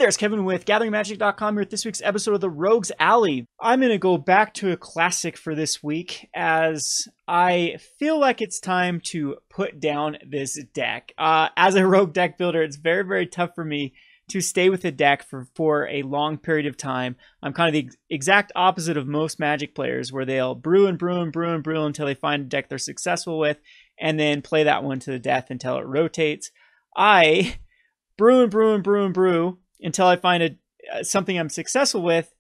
there, it's Kevin with GatheringMagic.com here with this week's episode of the Rogues Alley. I'm going to go back to a classic for this week as I feel like it's time to put down this deck. As a rogue deck builder, it's very, very tough for me to stay with a deck for a long period of time. I'm kind of the exact opposite of most Magic players, where they'll brew and brew and brew and brew until they find a deck they're successful with, and then play that one to the death until it rotates. I brew and brew and brew and brew until I find something I'm successful with,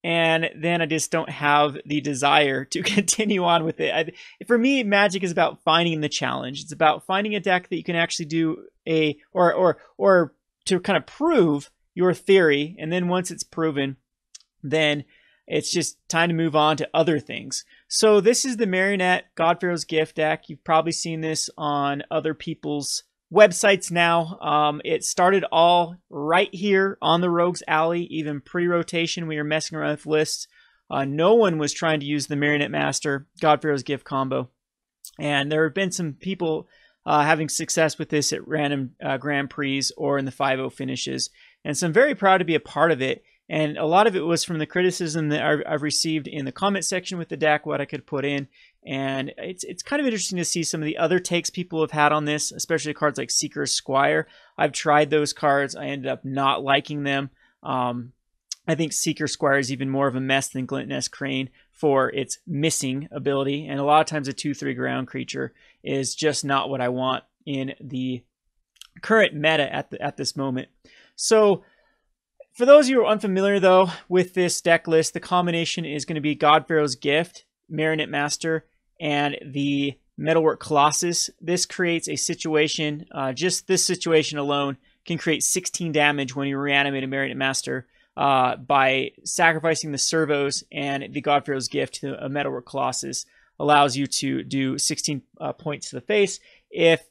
and then I just don't have the desire to continue on with it. For me, Magic is about finding the challenge. It's about finding a deck that you can actually do or to kind of prove your theory, and then once it's proven, then it's just time to move on to other things. So this is the Marionette God-Pharaoh's Gift deck. You've probably seen this on other people's websites now. It started all right here on the Rogues Alley. Even pre-rotation, we were messing around with lists. No one was trying to use the Marionette Master God-Pharaoh's Gift combo, and there have been some people having success with this at random Grand Prix or in the 5-0 finishes. And so I'm very proud to be a part of it. And a lot of it was from the criticism that I've received in the comment section with the deck, what I could put in. And it's kind of interesting to see some of the other takes people have had on this, especially cards like Seeker's Squire. I've tried those cards. I ended up not liking them. I think Seeker's Squire is even more of a mess than Glint-Nest Crane for its missing ability. And a lot of times a 2/3 ground creature is just not what I want in the current meta at this moment. So for those of you who are unfamiliar, though, with this deck list, the combination is going to be God-Pharaoh's Gift, Marionette Master, and the Metalwork Colossus. This creates a situation, just this situation alone can create 16 damage when you reanimate a Marionette Master by sacrificing the servos, and the God-Pharaoh's Gift to a Metalwork Colossus allows you to do 16 points to the face. If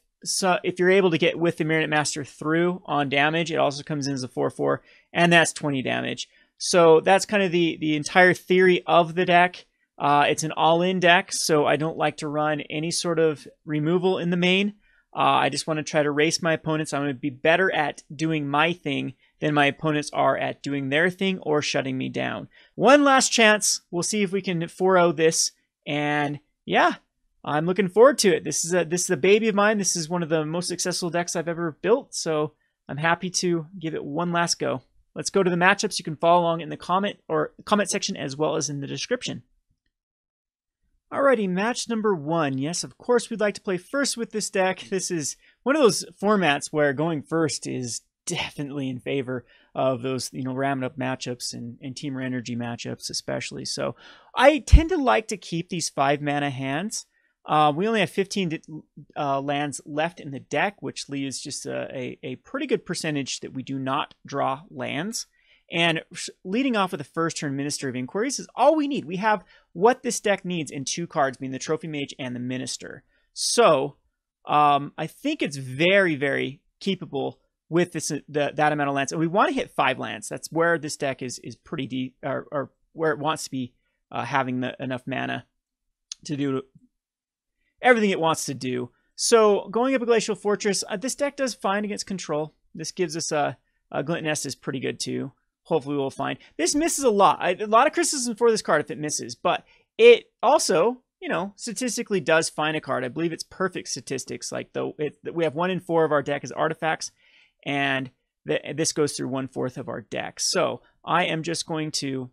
you're able to get with the Marionette Master through on damage, it also comes in as a 4/4, and that's 20 damage. So that's kind of the entire theory of the deck. It's an all-in deck, so I don't like to run any sort of removal in the main. I just want to try to race my opponents. I'm going to be better at doing my thing than my opponents are at doing their thing or shutting me down. One last chance. We'll see if we can 4-0 this. And yeah, I'm looking forward to it. This is a baby of mine. This is one of the most successful decks I've ever built, so I'm happy to give it one last go. Let's go to the matchups. You can follow along in the comment section as well as in the description. Alrighty, match number 1. Yes, of course, we'd like to play first with this deck. This is one of those formats where going first is definitely in favor of those, ramming up matchups and Team Energy matchups especially. So I tend to like to keep these 5-mana hands. We only have 15 lands left in the deck, which leaves just a pretty good percentage that we do not draw lands. And leading off with the first turn Minister of Inquiries is all we need. We have what this deck needs in 2 cards, being the Trophy Mage and the Minister. So I think it's very, very keepable with that amount of lands. And we want to hit 5 lands. That's where this deck is pretty deep, or where it wants to be having enough mana to do everything it wants to do. So going up a Glacial Fortress, this deck does fine against control. This gives us a Glint-Nest is pretty good too. Hopefully we'll find. This misses a lot. A lot of criticism for this card if it misses, but it also, statistically does find a card. I believe it's perfect statistics. Like we have 1 in 4 of our deck as artifacts, and this goes through 1/4 of our deck. So I am just going to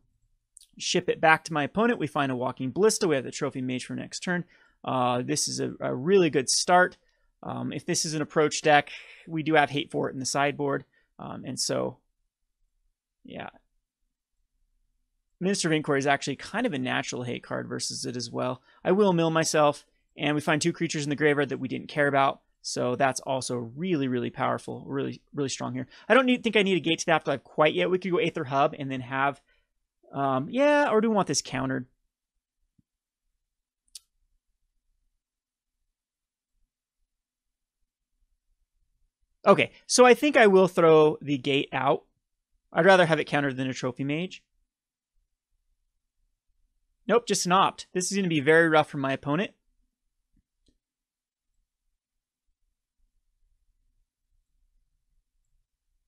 ship it back to my opponent. We find a Walking Ballista. We have the Trophy Mage for next turn. This is a really good start. If this is an approach deck, we do have hate for it in the sideboard, and so. Yeah. Minister of Inquiry is actually kind of a natural hate card versus it as well. I will mill myself, and we find 2 creatures in the graveyard that we didn't care about. So that's also really, really powerful. Really, really strong here. I don't think I need a Gate to the Afterlife quite yet. We could go Aether Hub and then have... yeah, or do we want this countered? Okay, so I think I will throw the Gate out. I'd rather have it countered than a Trophy Mage. Nope, just an opt. This is going to be very rough for my opponent.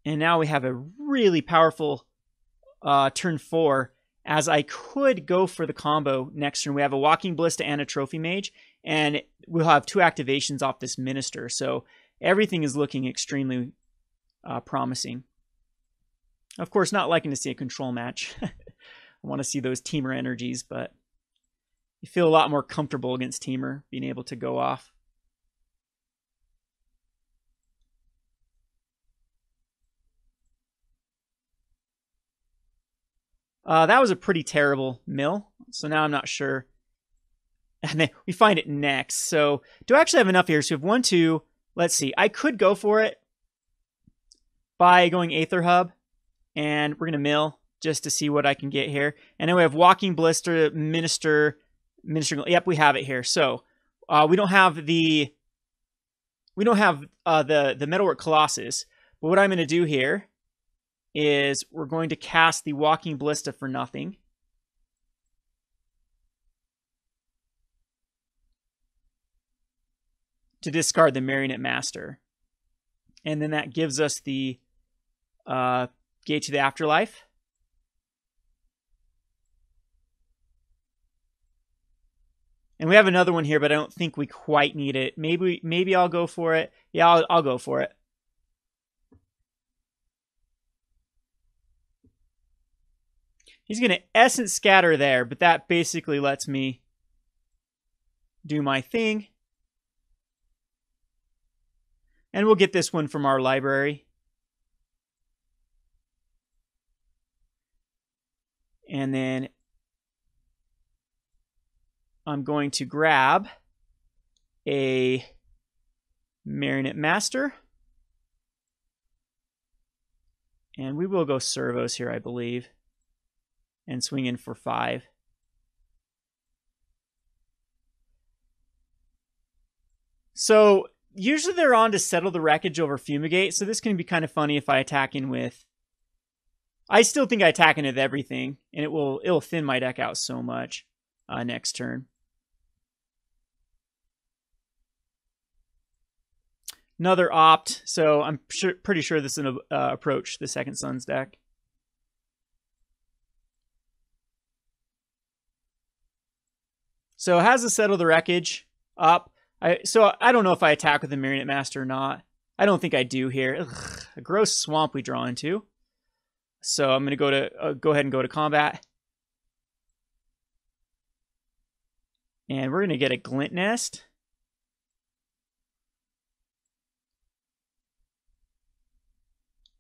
And now we have a really powerful turn 4, as I could go for the combo next turn. We have a Walking Ballista and a Trophy Mage, and we'll have 2 activations off this Minister. So everything is looking extremely promising. Of course, not liking to see a control match. I want to see those Teamer energies, but you feel a lot more comfortable against Teamer, being able to go off. That was a pretty terrible mill, so now I'm not sure. And then we find it next. So do I actually have enough here? So we have 1, 2. Let's see. I could go for it by going Aether Hub, and we're going to mill just to see what I can get here. And then we have Walking Ballista, Minister. Yep, we have it here. So we don't have the Metalwork Colossus, but what I'm going to do here is we're going to cast the Walking Ballista for nothing. To discard the Marionette Master. And then that gives us the Gate to the Afterlife. And we have another one here, but I don't think we quite need it. Maybe I'll go for it. Yeah, I'll go for it. He's going to Essence Scatter there, but that basically lets me do my thing. And we'll get this one from our library. And then I'm going to grab a Marionette Master. And we will go servos here, I believe. And swing in for 5. So usually they're on to settle the wreckage over Fumigate, so this can be kind of funny if I attack in with... I still think I attack in with everything, and it'll thin my deck out so much next turn. Another opt, so I'm pretty sure this is an approach the Second Sun's deck. So it has to settle the wreckage up. So I don't know if I attack with the Marionette Master or not. I don't think I do here. Ugh, a gross swamp we draw into. So I'm going to go ahead and go to combat. And we're going to get a Glint-Nest.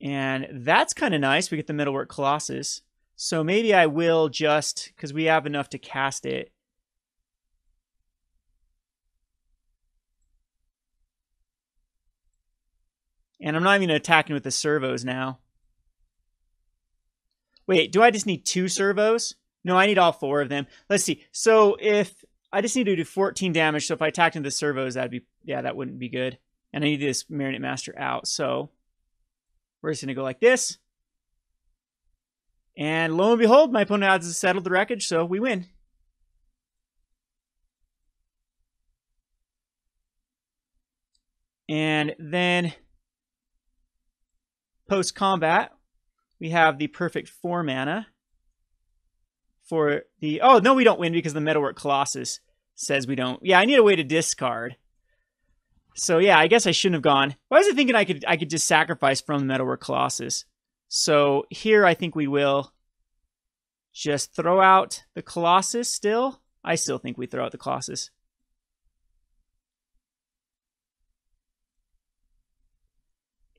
And that's kind of nice. We get the Metalwork Colossus. So maybe I will just, because we have enough to cast it. And I'm not even attacking with the servos now. Wait, do I just need 2 servos? No, I need all 4 of them. Let's see. So if I just need to do 14 damage, so if I attacked into the servos, that wouldn't be good. And I need this Marionette Master out. So we're just going to go like this. And lo and behold, my opponent has settled the wreckage, so we win. And then post-combat, we have the perfect 4 mana for the... Oh, no, we don't win because the Metalwork Colossus says we don't. Yeah, I need a way to discard. So yeah, I guess I shouldn't have gone. Why was I thinking I could just sacrifice from the Metalwork Colossus? So here I think we will just throw out the Colossus still. I still think we throw out the Colossus.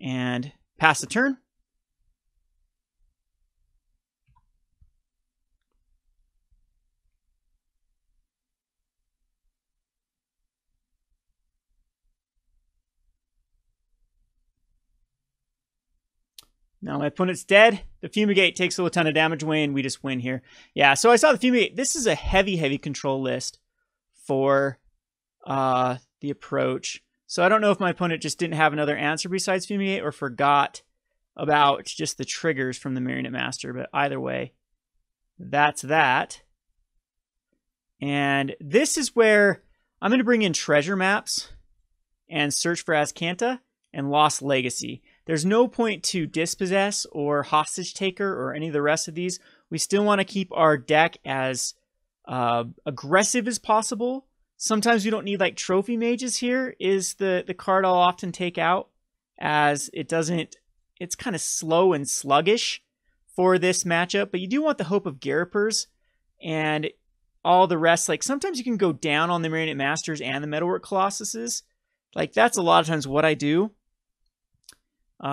And pass the turn. Now my opponent's dead. The Fumigate takes a ton of damage away, and we just win here. Yeah, so I saw the Fumigate. This is a heavy control list for the approach. So I don't know if my opponent just didn't have another answer besides Fumigate or forgot about just the triggers from the Marionette Master. But either way, that's that. And this is where I'm going to bring in treasure maps and search for Azcanta and Lost Legacy. there's no point to Dispossess or Hostage Taker or any of the rest of these. We still want to keep our deck as aggressive as possible. Sometimes we don't need like Trophy Mages here is the card I'll often take out, as it's kind of slow and sluggish for this matchup, but you do want the Hope of Ghirapurs and all the rest. Like sometimes you can go down on the Marionette Masters and the Metalwork Colossuses. Like that's a lot of times what I do,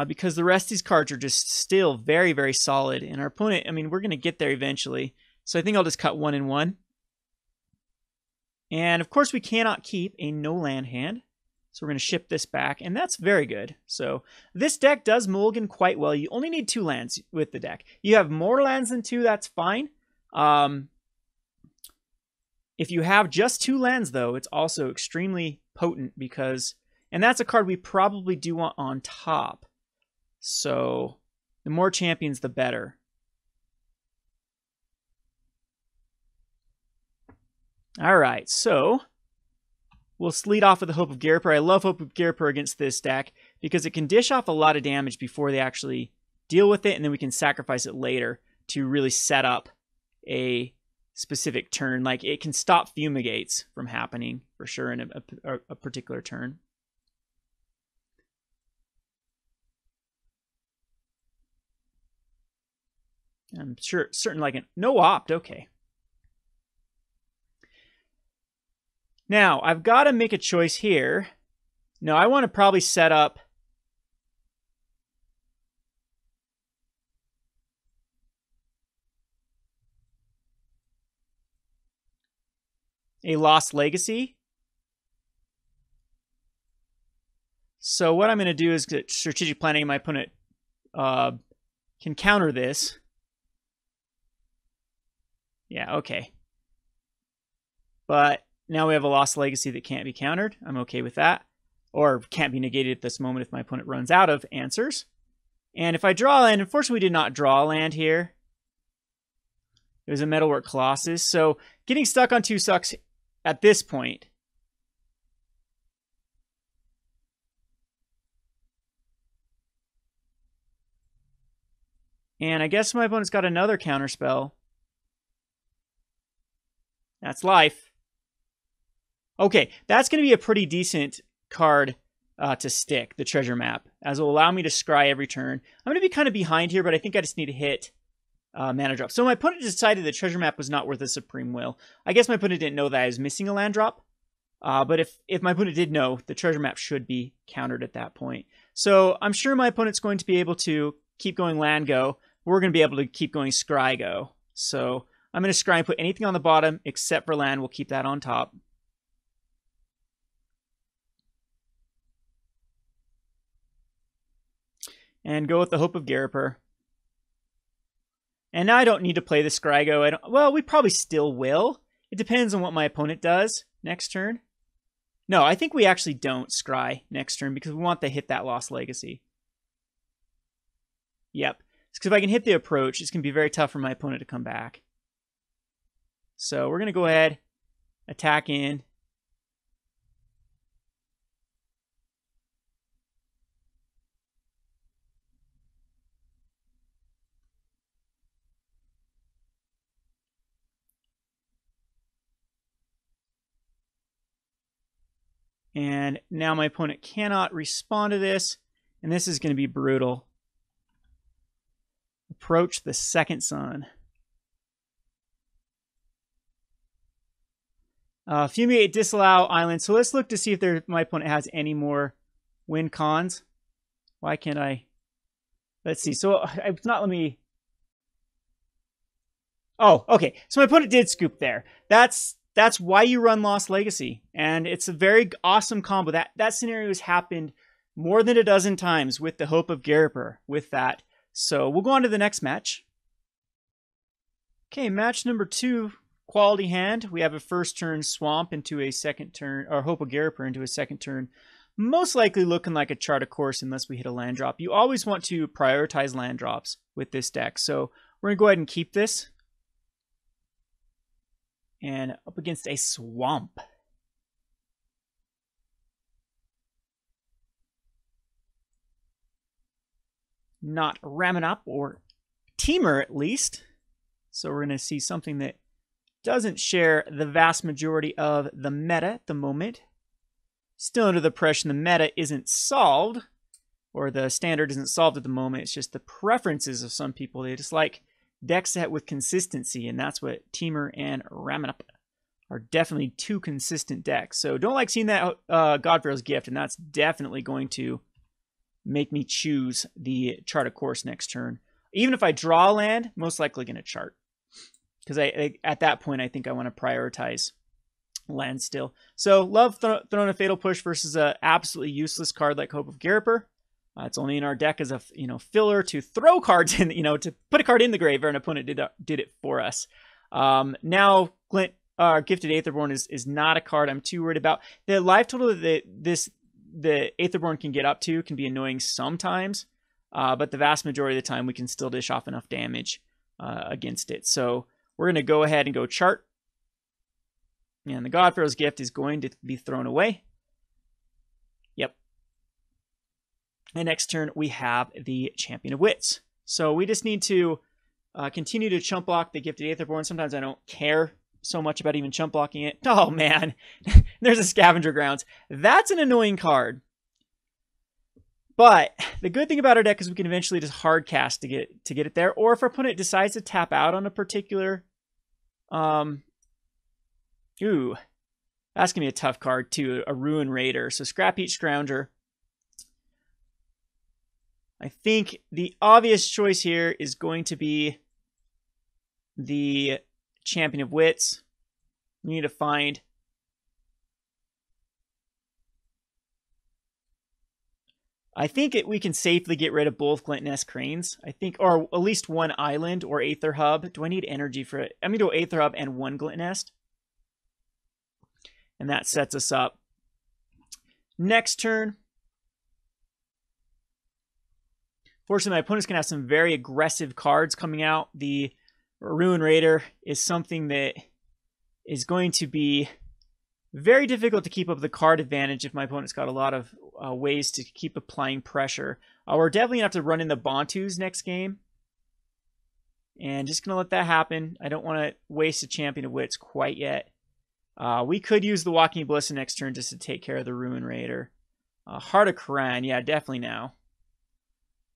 because the rest of these cards are just still very, very solid. And our opponent, I mean, we're going to get there eventually. So I think I'll just cut 1 and 1. And of course we cannot keep a no land hand. So we're going to ship this back, and that's very good. So this deck does mulligan quite well. You only need 2 lands with the deck. You have more lands than 2, that's fine. If you have just 2 lands, though, it's also extremely potent because... And that's a card we probably do want on top. So the more champions, the better. All right, so... we'll lead off with the Hope of Ghirapur. I love Hope of Ghirapur against this deck because it can dish off a lot of damage before they actually deal with it, and then we can sacrifice it later to really set up a specific turn. Like it can stop Fumigates from happening for sure in a particular turn. I'm sure, certain like an no opt. Okay. Now, I've got to make a choice here. No, I want to probably set up a Lost Legacy. So what I'm going to do is get strategic planning. My opponent can counter this. Yeah, okay. But now we have a Lost Legacy that can't be countered. I'm okay with that. Or can't be negated at this moment if my opponent runs out of answers. And if I draw a land, unfortunately we did not draw a land here. It was a Metalwork Colossus. So getting stuck on 2 sucks at this point. And I guess my opponent's got another counterspell. That's life. Okay, that's going to be a pretty decent card to stick, the treasure map, as it will allow me to scry every turn. I'm going to be kind of behind here, but I think I just need to hit mana drop. So my opponent decided the treasure map was not worth a Supreme Will. I guess my opponent didn't know that I was missing a land drop. But if my opponent did know, the treasure map should be countered at that point. So I'm sure my opponent's going to be able to keep going land go. We're going to be able to keep going scry go. So I'm going to scry and put anything on the bottom except for land. We'll keep that on top. And go with the Hope of Ghirapur. And now I don't need to play the Scrygo. Well, we probably still will. It depends on what my opponent does next turn. No, I think we actually don't scry next turn because we want to hit that Lost Legacy. Yep. Because if I can hit the approach, it's going to be very tough for my opponent to come back. So we're going to go ahead, attack in. And now my opponent cannot respond to this. And this is going to be brutal. Approach the second sun. Fumigate, disallow, island. So let's look to see if my opponent has any more win cons. Why can't I? Let's see. So it's not, let me. Oh, okay. So my opponent did scoop there. That's why you run Lost Legacy. And it's a very awesome combo. That scenario has happened more than a dozen times with the Hope of Ghirapur with that. So we'll go on to the next match. Okay, match number 2, quality hand. We have a first turn Swamp into a second turn, or Hope of Ghirapur into a second turn. Most likely looking like a Chart a Course unless we hit a land drop. You always want to prioritize land drops with this deck. So we're going to go ahead and keep this. And up against a Swamp. not ramming up, or Teamer at least. So we're going to see something that doesn't share the vast majority of the meta at the moment. Still under the impression the meta isn't solved, or the standard isn't solved at the moment. It's just the preferences of some people. They just like deck set with consistency, and that's what Teamer and Ramming Up are definitely two consistent decks. So don't like seeing that God-Pharaoh's Gift, and that's definitely going to make me choose the Chart a Course next turn. Even if I draw a land, most likely going to chart. Because at that point, I think I want to prioritize land still. So love throwing a Fatal Push versus an absolutely useless card like Hope of Ghirapur. It's only in our deck as a filler to throw cards in, to put a card in the grave, or an opponent did it for us. Now Gifted Aetherborn is not a card I'm too worried about. The life total that the Aetherborn can get up to can be annoying sometimes, but the vast majority of the time we can still dish off enough damage against it. So we're going to go ahead and go chart. And the God-Pharaoh's Gift is going to be thrown away. Yep. And next turn we have the Champion of Wits. So we just need to continue to chump block the Gifted Aetherborn. Sometimes I don't care so much about even chump blocking it. Oh man, there's a Scavenger Grounds. That's an annoying card. But the good thing about our deck is we can eventually just hard cast to get it there. Or if our opponent decides to tap out on a particular, ooh, that's gonna be a tough card too. A Ruin Raider. So Scrap Heap Scrounger. I think the obvious choice here is going to be the Champion of Wits. We need to find I think we can safely get rid of both Glint-Nest Cranes. I think, or at least one island or Aether Hub. Do I need energy for it? I'm going to go Aether Hub and one Glint-Nest. And that sets us up. Next turn. Fortunately, my opponent's going to have some very aggressive cards coming out. The Ruin Raider is something that is going to be very difficult to keep up the card advantage if my opponent's got a lot of ways to keep applying pressure. We're definitely going to have to run in the Bontus next game. And just going to let that happen. I don't want to waste a Champion of Wits quite yet. We could use the Walking Ballista next turn just to take care of the Ruin Raider. Heart of Koran, yeah, definitely now.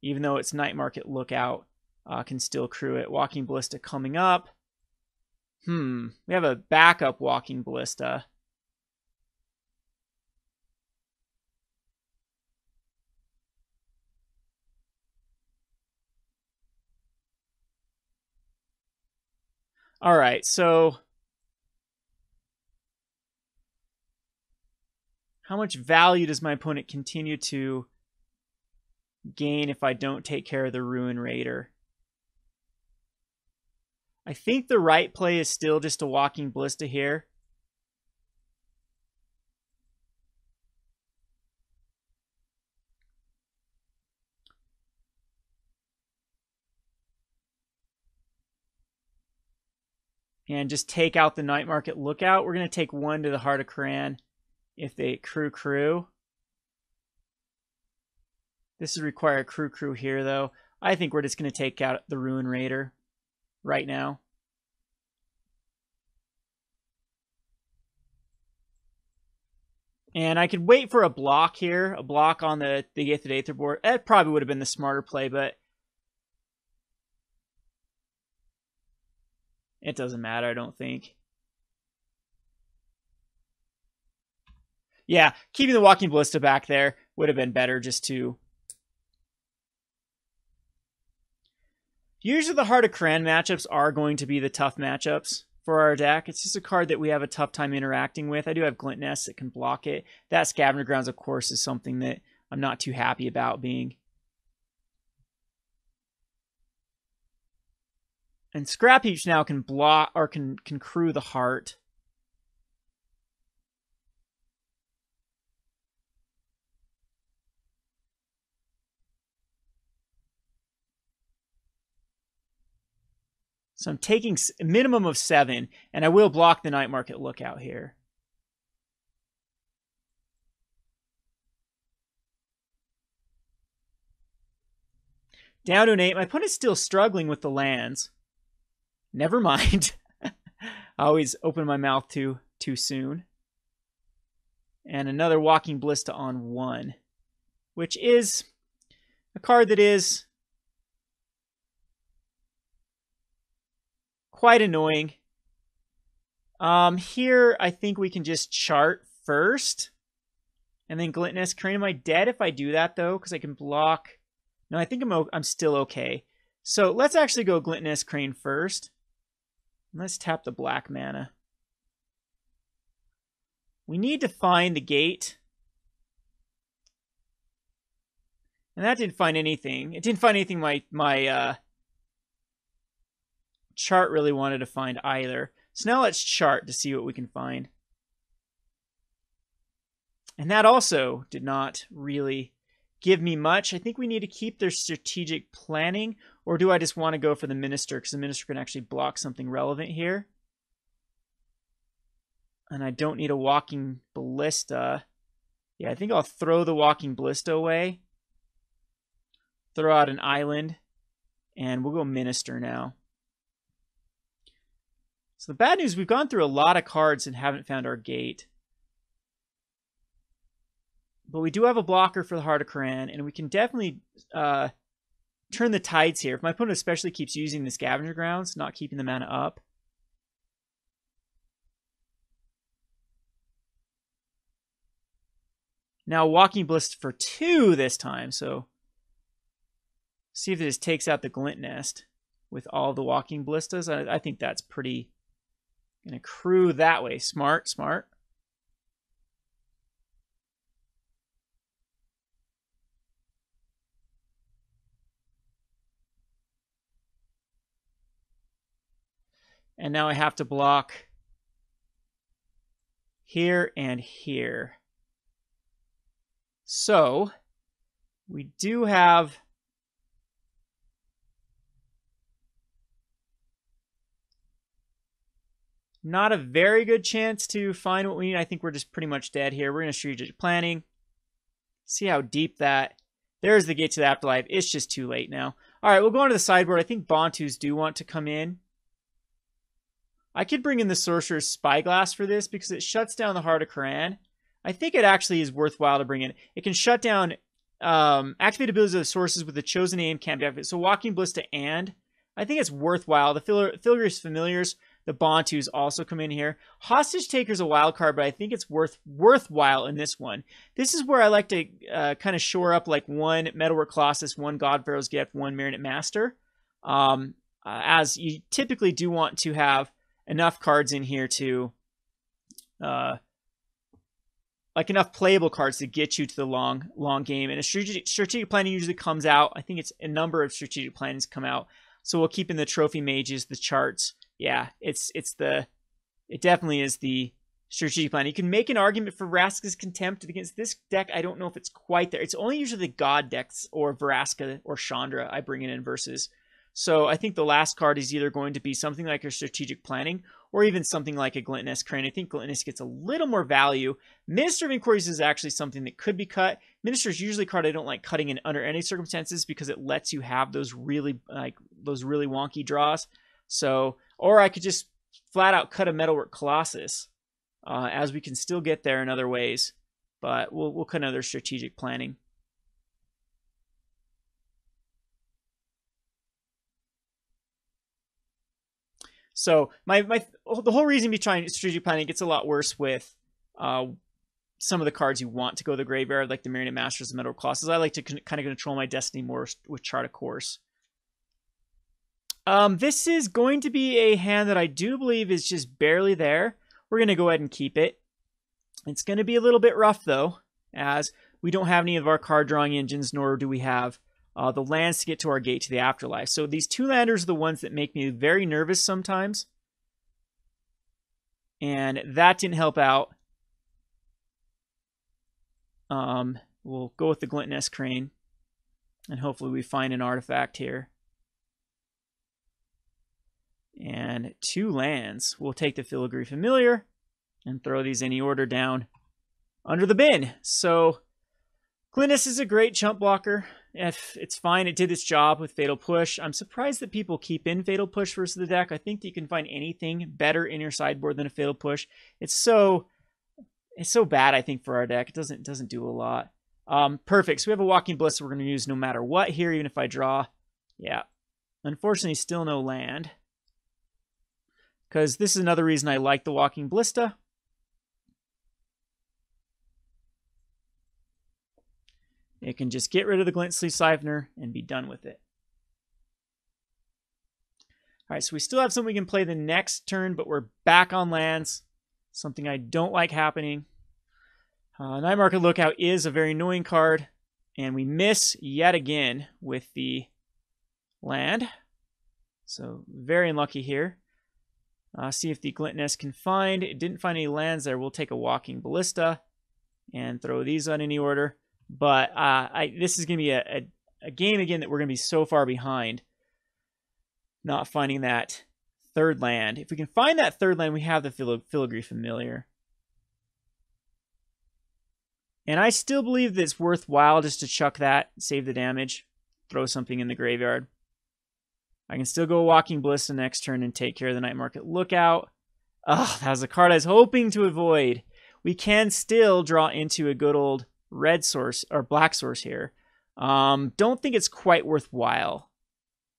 Even though it's Night Market Lookout, can still crew it. Walking Ballista coming up. We have a backup Walking Ballista. All right, so how much value does my opponent continue to gain if I don't take care of the Ruin Raider? I think the right play is still just a Walking Ballista here. And just take out the Night Market Lookout. We're going to take one to the Heart of Koran if they crew. This would require a crew here, though. I think we're just going to take out the Ruin Raider right now. And I could wait for a block here, a block on the Gifted Aetherborn. That probably would have been the smarter play, but it doesn't matter, I don't think. Yeah, keeping the Walking Ballista back there would have been better just to... Usually the Heart of Koran matchups are going to be the tough matchups for our deck. It's just a card that we have a tough time interacting with. I do have Glint-Nest that can block it. That Scavenger Grounds, of course, is something that I'm not too happy about being. And Scrap Heaps now can block, or can crew the Heart. So I'm taking a minimum of 7, and I will block the Night Market Lookout here. Down to an 8. My opponent's still struggling with the lands. Never mind. I always open my mouth too soon. And another Walking Ballista on 1, which is a card that is quite annoying. Here, I think we can just chart first. And then Glint-Nest Crane. Am I dead if I do that, though? Because I can block. No, I think I'm still okay. So let's actually go Glint-Nest Crane first. Let's tap the black mana. We need to find the gate. And that didn't find anything. It didn't find anything my chart really wanted to find either. So now let's chart to see what we can find. And that also did not really give me much. I think we need to keep their strategic planning, or do I just want to go for the Minister? Because the Minister can actually block something relevant here. And I don't need a Walking Ballista. Yeah, I think I'll throw the Walking Ballista away. Throw out an island. And we'll go Minister now. So the bad news, we've gone through a lot of cards and haven't found our gate. But we do have a blocker for the Heart of Kiran, and we can definitely turn the tides here. If my opponent especially keeps using the Scavenger Grounds, not keeping the mana up. Now Walking Ballista for 2 this time, so see if this takes out the Glint-Nest with all the Walking Ballistas. I think that's pretty... Gonna accrue that way. Smart, smart. And now I have to block here and here. So we do have not a very good chance to find what we need. I think we're just pretty much dead here. We're going to strategic planning. See how deep that... There's the gate to the Afterlife. It's just too late now. All right, we'll go on to the sideboard. I think Bontus do want to come in. I could bring in the Sorcerous Spyglass for this because it shuts down the Heart of Kiran. I think it actually is worthwhile to bring in. It can shut down activate abilities of the sources with the chosen name can't be activated. So Walking Ballista, and I think it's worthwhile. The Filigree Familiars, the Bontus also come in here. Hostage Taker's a wild card, but I think it's worthwhile in this one. This is where I like to kind of shore up like one Metalwork Colossus, one God-Pharaoh's Gift, one Marionette Master. As you typically do want to have enough cards in here to, like enough playable cards to get you to the long game. And a strategic planning usually comes out. I think it's a number of strategic plannings come out. So we'll keep in the Trophy Mages, the charts. Yeah, it definitely is the strategic plan. You can make an argument for Vraska's Contempt against this deck. I don't know if it's quite there. It's only usually the God decks or Vraska or Chandra I bring in versus. So I think the last card is either going to be something like a strategic planning or even something like a Glint-Nest Crane. I think Glint-Nest gets a little more value. Minister of Inquiries is actually something that could be cut. Minister is usually a card I don't like cutting in under any circumstances because it lets you have those really wonky draws. So, or I could just flat out cut a Metalwork Colossus, as we can still get there in other ways. But we'll cut another strategic planning. So the whole reason behind strategic planning gets a lot worse with some of the cards you want to go to the graveyard, like the Marionette Masters, the Metalwork Colossus. I like to kind of control my destiny more with Chart of Course. This is going to be a hand that I do believe is just barely there. We're going to go ahead and keep it. It's going to be a little bit rough, though, as we don't have any of our card drawing engines, nor do we have the lands to get to our gate to the Afterlife. So these two landers are the ones that make me very nervous sometimes. And that didn't help out. We'll go with the Glint-Nest Crane. And hopefully we find an artifact here. And 2 lands. We'll take the Filigree Familiar and throw these any order down under the bin. So Glint-Nest is a great chump blocker. If it's fine, it did its job with Fatal Push. I'm surprised that people keep in Fatal Push versus the deck. I think that you can find anything better in your sideboard than a Fatal Push. It's so bad, I think, for our deck. It doesn't do a lot. Perfect. So we have a Walking Ballista we're going to use no matter what here, even if I draw. Yeah. Unfortunately, still no land. Because this is another reason I like the Walking Ballista. It can just get rid of the Glint-Nest Siphoner and be done with it. All right, so we still have something we can play the next turn, but we're back on lands. Something I don't like happening. Night Market Lookout is a very annoying card, and we miss yet again with the land. So very unlucky here. See if the Glint-Nest can find. It didn't find any lands there. We'll take a Walking Ballista and throw these on any order. But this is going to be a game again that we're going to be so far behind. Not finding that third land. If we can find that third land, we have the Filigree Familiar. And I still believe that it's worthwhile just to chuck that, save the damage, throw something in the graveyard. I can still go Walking Ballista next turn and take care of the Night Market Lookout. Oh, that was a card I was hoping to avoid. We can still draw into a good old red source or black source here. Don't think it's quite worthwhile.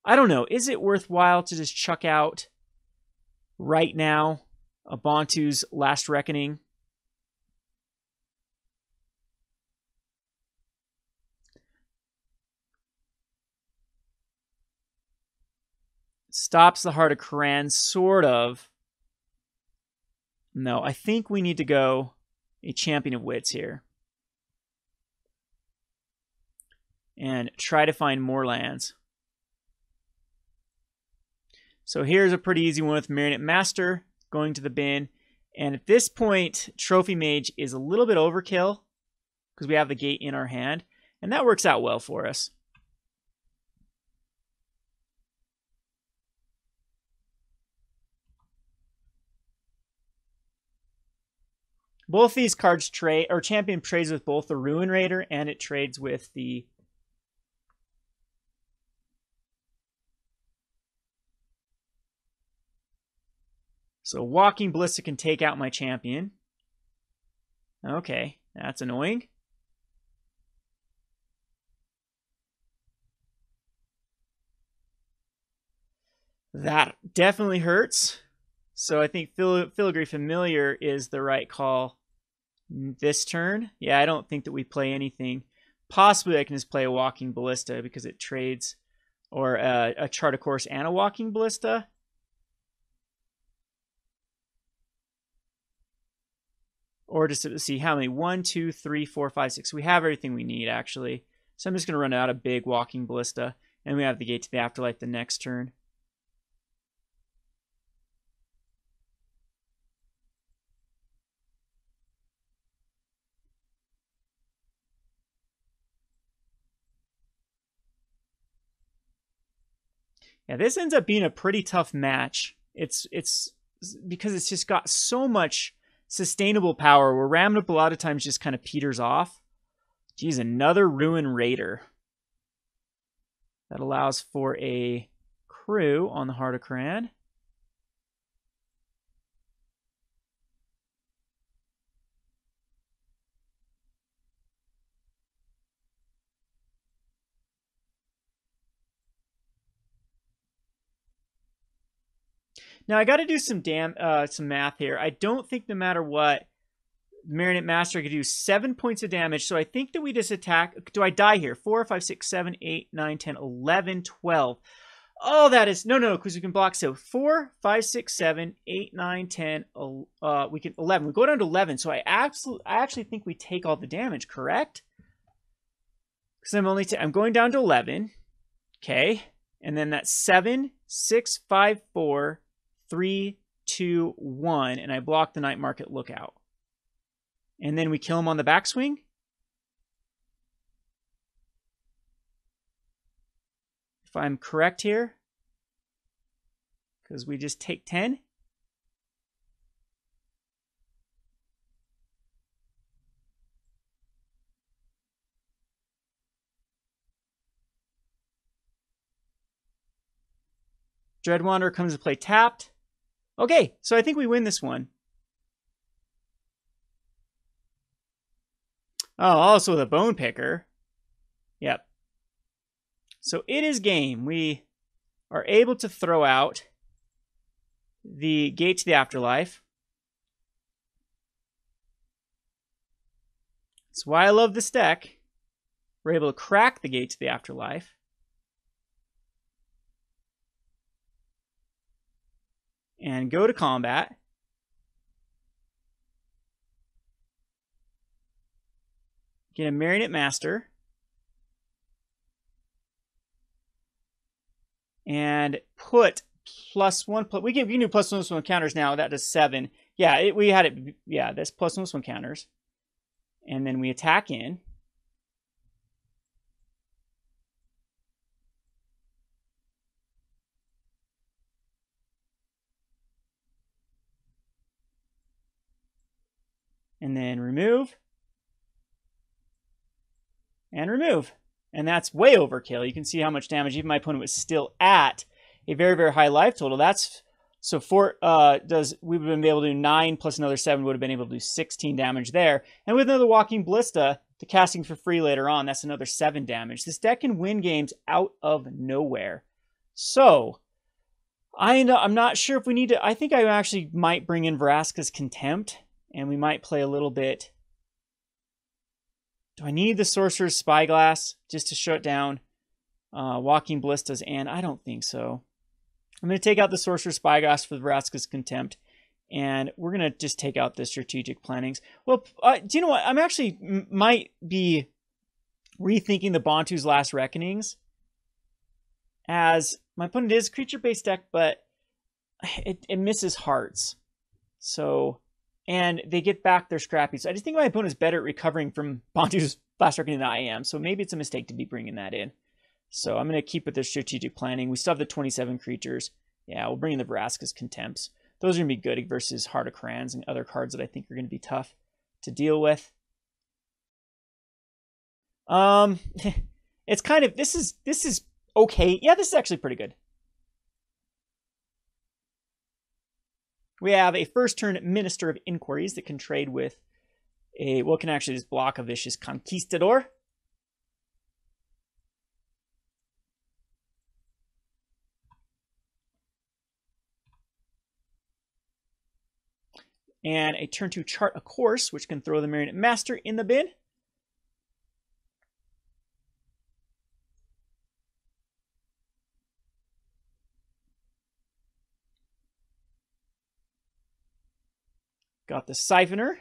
I don't know. Is it worthwhile to just chuck out right now a Bontu's Last Reckoning? Stops the Heart of Khran, sort of. No, I think we need to go a Champion of Wits here. And try to find more lands. So here's a pretty easy one with Marionette Master going to the bin. And at this point, Trophy Mage is a little bit overkill because we have the gate in our hand. And that works out well for us. Both these cards trade, or Champion trades with both the Ruin Raider and it trades with the So Walking Ballista can take out my Champion. Okay, that's annoying. That definitely hurts. So I think Filigree Familiar is the right call this turn. Yeah, I don't think that we play anything. Possibly I can just play a Walking Ballista because it trades, or a Chart of Course and a Walking Ballista. Or just to see how many. 1, 2, 3, 4, 5, 6. We have everything we need, actually. So I'm just going to run out a big Walking Ballista. And we have the Gate to the Afterlife the next turn. Yeah, this ends up being a pretty tough match. It's because it's just got so much sustainable power where Rammed Up a lot of times just kind of peters off. Geez, another Ruin Raider. That allows for a crew on the Heart of Khran. Now I got to do some math here. I don't think no matter what, Marionette Master could do 7 points of damage. So I think that we just attack. Do I die here? 4, 5, 6, 7, 8, 9, 10, 11, 12. Oh, that is no, because we can block. So 4, 5, 6, 7, 8, 9, 10. We can 11. We go down to 11. So I actually think we take all the damage. Correct? Because I'm going down to 11. Okay, and then that's 7, 6, 5, 4. 3, 2, 1, and I block the Night Market Lookout. And then we kill him on the backswing. If I'm correct here, because we just take 10. Dread Wanderer comes to play tapped. Okay, so I think we win this one. Oh, also the Bone Picker. Yep. So it is game. We are able to throw out the Gate to the Afterlife. That's why I love this deck. We're able to crack the Gate to the Afterlife. And go to combat. Get a Marionette Master. And put +1. We can do +1/+1 counters now. That does 7. Yeah, we had it. Yeah, that's +1/+1 counters. And then we attack in. And then remove. And remove. And that's way overkill. You can see how much damage even my opponent was still at a very, very high life total. That's so we would have been able to do 9 plus another 7 would have been able to do 16 damage there. And with another Walking Ballista to casting for free later on, that's another 7 damage. This deck can win games out of nowhere. So I'm not sure if we need to. I think I actually might bring in Vraska's Contempt, and we might play a little bit. Do I need the Sorcerous Spyglass just to shut down Walking Ballistas? And I don't think so. I'm going to take out the Sorcerous Spyglass for the Vraska's Contempt. And we're going to just take out the Strategic Plannings. Well, do you know what? I'm actually might be rethinking the Bontu's Last Reckonings. As my opponent is a creature-based deck, but it misses hearts. So... and they get back their scrappies. I just think my opponent is better at recovering from Bontu's Last Reckoning than I am. So maybe it's a mistake to be bringing that in. So I'm going to keep with their Strategic Planning. We still have the 27 creatures. Yeah, we'll bring in the Vraska's Contempts. Those are going to be good versus Heart of Crans and other cards that I think are going to be tough to deal with. It's kind of, this is okay. Yeah, this is actually pretty good. We have a first turn Minister of Inquiries that can trade with can actually just block a Vicious Conquistador. And a turn 2 Chart a Course, which can throw the Marionette Master in the bin. Got the Siphoner.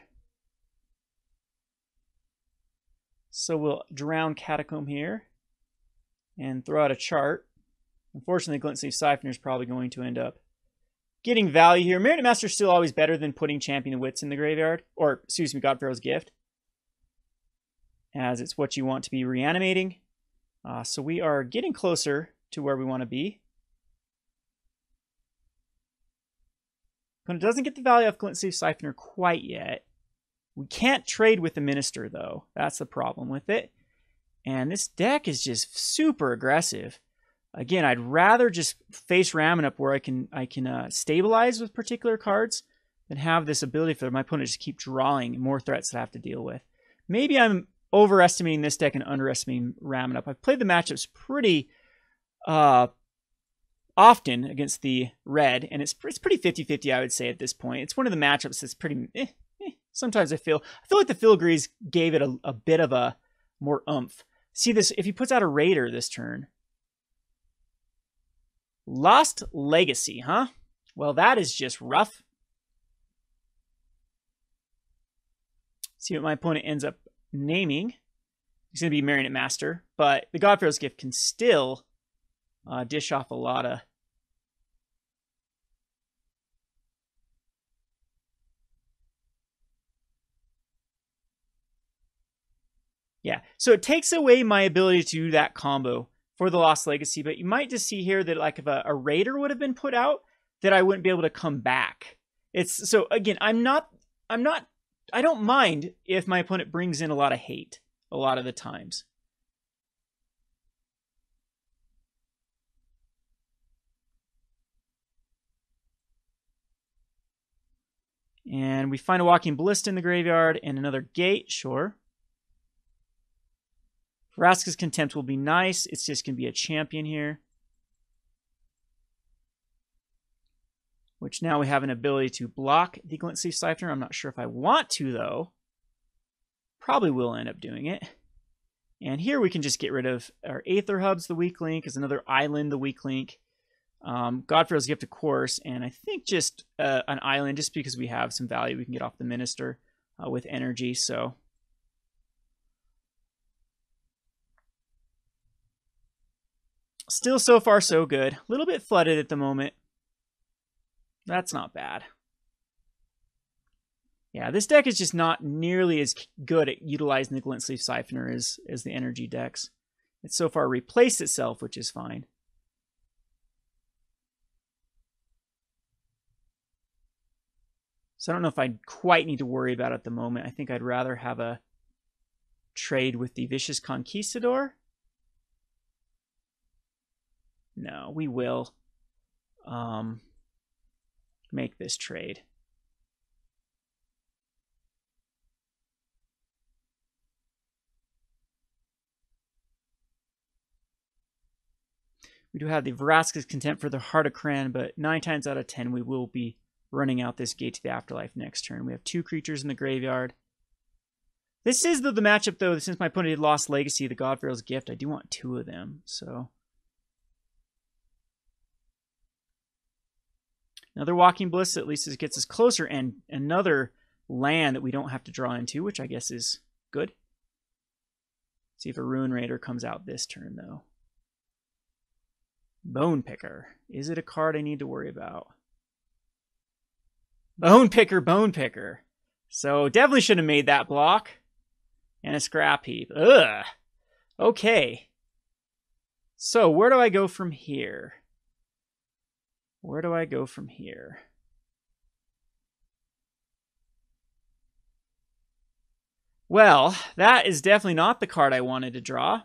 So we'll Drowned Catacomb here and throw out a chart. Unfortunately, Glint-Nest Siphoner is probably going to end up getting value here. Marionette Master is still always better than putting Champion of Wits in the graveyard. Or, excuse me, God-Pharaoh's Gift. As it's what you want to be reanimating. So we are getting closer to where we want to be. It doesn't get the value of Glint-Nest Siphoner quite yet. We can't trade with the Minister, though. That's the problem with it. And this deck is just super aggressive. Again, I'd rather just face ramming up where I can stabilize with particular cards than have this ability for my opponent to just keep drawing more threats that I have to deal with. Maybe I'm overestimating this deck and underestimating ramming up. I've played the matchups pretty often against the red, and it's pretty 50-50, I would say, at this point. It's one of the matchups that's pretty sometimes I feel like the Filigrees gave it a bit of a more oomph. See this, if he puts out a Raider this turn. Lost Legacy, huh? Well, that is just rough. See what my opponent ends up naming. He's going to be Marionette Master, but the God-Pharaoh's Gift can still dish off a lot of... Yeah, so it takes away my ability to do that combo for the Lost Legacy, but you might just see here that like if a Raider would have been put out, that I wouldn't be able to come back. It's so again, I don't mind if my opponent brings in a lot of hate a lot of the times. And we find a Walking Ballista in the graveyard and another gate, sure. Vraska's Contempt will be nice. It's just going to be a champion here. Which now we have an ability to block the Glint-Nest Siphoner. I'm not sure if I want to, though. Probably will end up doing it. And here we can just get rid of our Aether Hub's the weak link, is another island the weak link. God-Pharaoh's Gift, of course, and I think just an island, just because we have some value we can get off the Minister with energy, so. Still so far so good. A little bit flooded at the moment. That's not bad. Yeah, this deck is just not nearly as good at utilizing the Glint-Nest Siphoner as the energy decks. It's so far replaced itself, which is fine. So I don't know if I quite need to worry about it at the moment. I think I'd rather have a trade with the Vicious Conquistador. No, we will make this trade. We do have the Vraska's Contempt for the Heart of Cran, but 9 times out of 10 we will be running out this Gate to the Afterlife next turn. We have 2 creatures in the graveyard. This is the matchup, though, since my opponent had lost Legacy, the God-Pharaoh's Gift. I do want 2 of them, so. Another Walking Ballista, at least it gets us closer, and another land that we don't have to draw into, which I guess is good. See if a Ruin Raider comes out this turn, though. Bone Picker. Is it a card I need to worry about? Bone Picker, Bone Picker. So definitely should have made that block. And a Scrap Heap. Ugh. Okay. So where do I go from here? Where do I go from here? Well, that is definitely not the card I wanted to draw.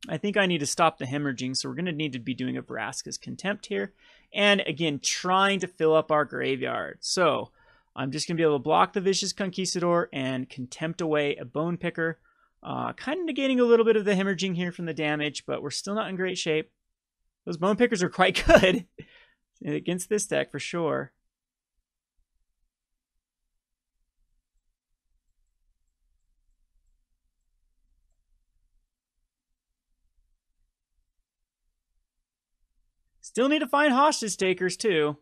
I think I need to stop the hemorrhaging, so we're going to need to be doing a Vraska's Contempt here. And again, trying to fill up our graveyard. So I'm just going to be able to block the Vicious Conquistador and Contempt away a Bone Picker. Kind of negating a little bit of the hemorrhaging here from the damage, but we're still not in great shape. Those Bone Pickers are quite good against this deck for sure. Still need to find hostage takers, too.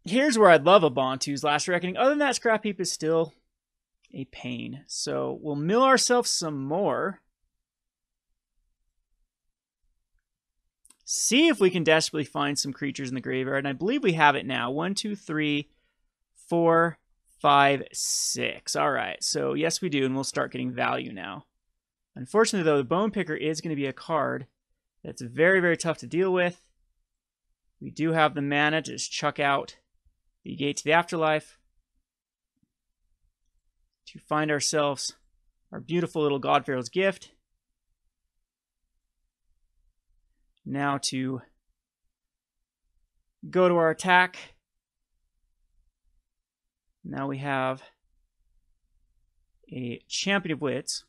Here's where I'd love a Bontu's Last Reckoning. Other than that, Scrap Heap is still a pain. So we'll mill ourselves some more. See if we can desperately find some creatures in the graveyard. And I believe we have it now. 1, 2, 3, 4, 5, 6. All right, so yes, we do, and we'll start getting value now. Unfortunately, though, the Bone Picker is going to be a card that's very, very tough to deal with. We do have the mana to just chuck out the Gate to the Afterlife to find ourselves our beautiful little God-Pharaoh's Gift. Now to go to our attack. Now we have a Champion of Wits.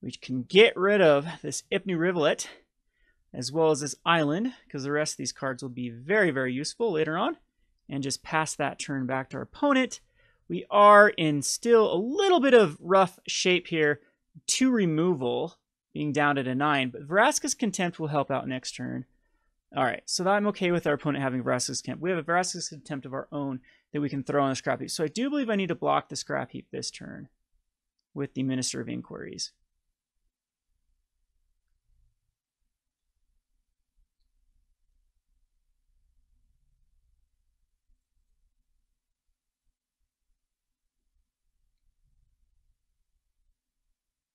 We can get rid of this Ipnu Rivulet, as well as this island, because the rest of these cards will be very, very useful later on, and just pass that turn back to our opponent. We are in still a little bit of rough shape here. 2 removal, being down at a 9, but Vraska's Contempt will help out next turn. All right, so I'm okay with our opponent having Vraska's Contempt. We have a Vraska's Contempt of our own that we can throw on the Scrap Heap. So I do believe I need to block the Scrap Heap this turn with the Minister of Inquiries.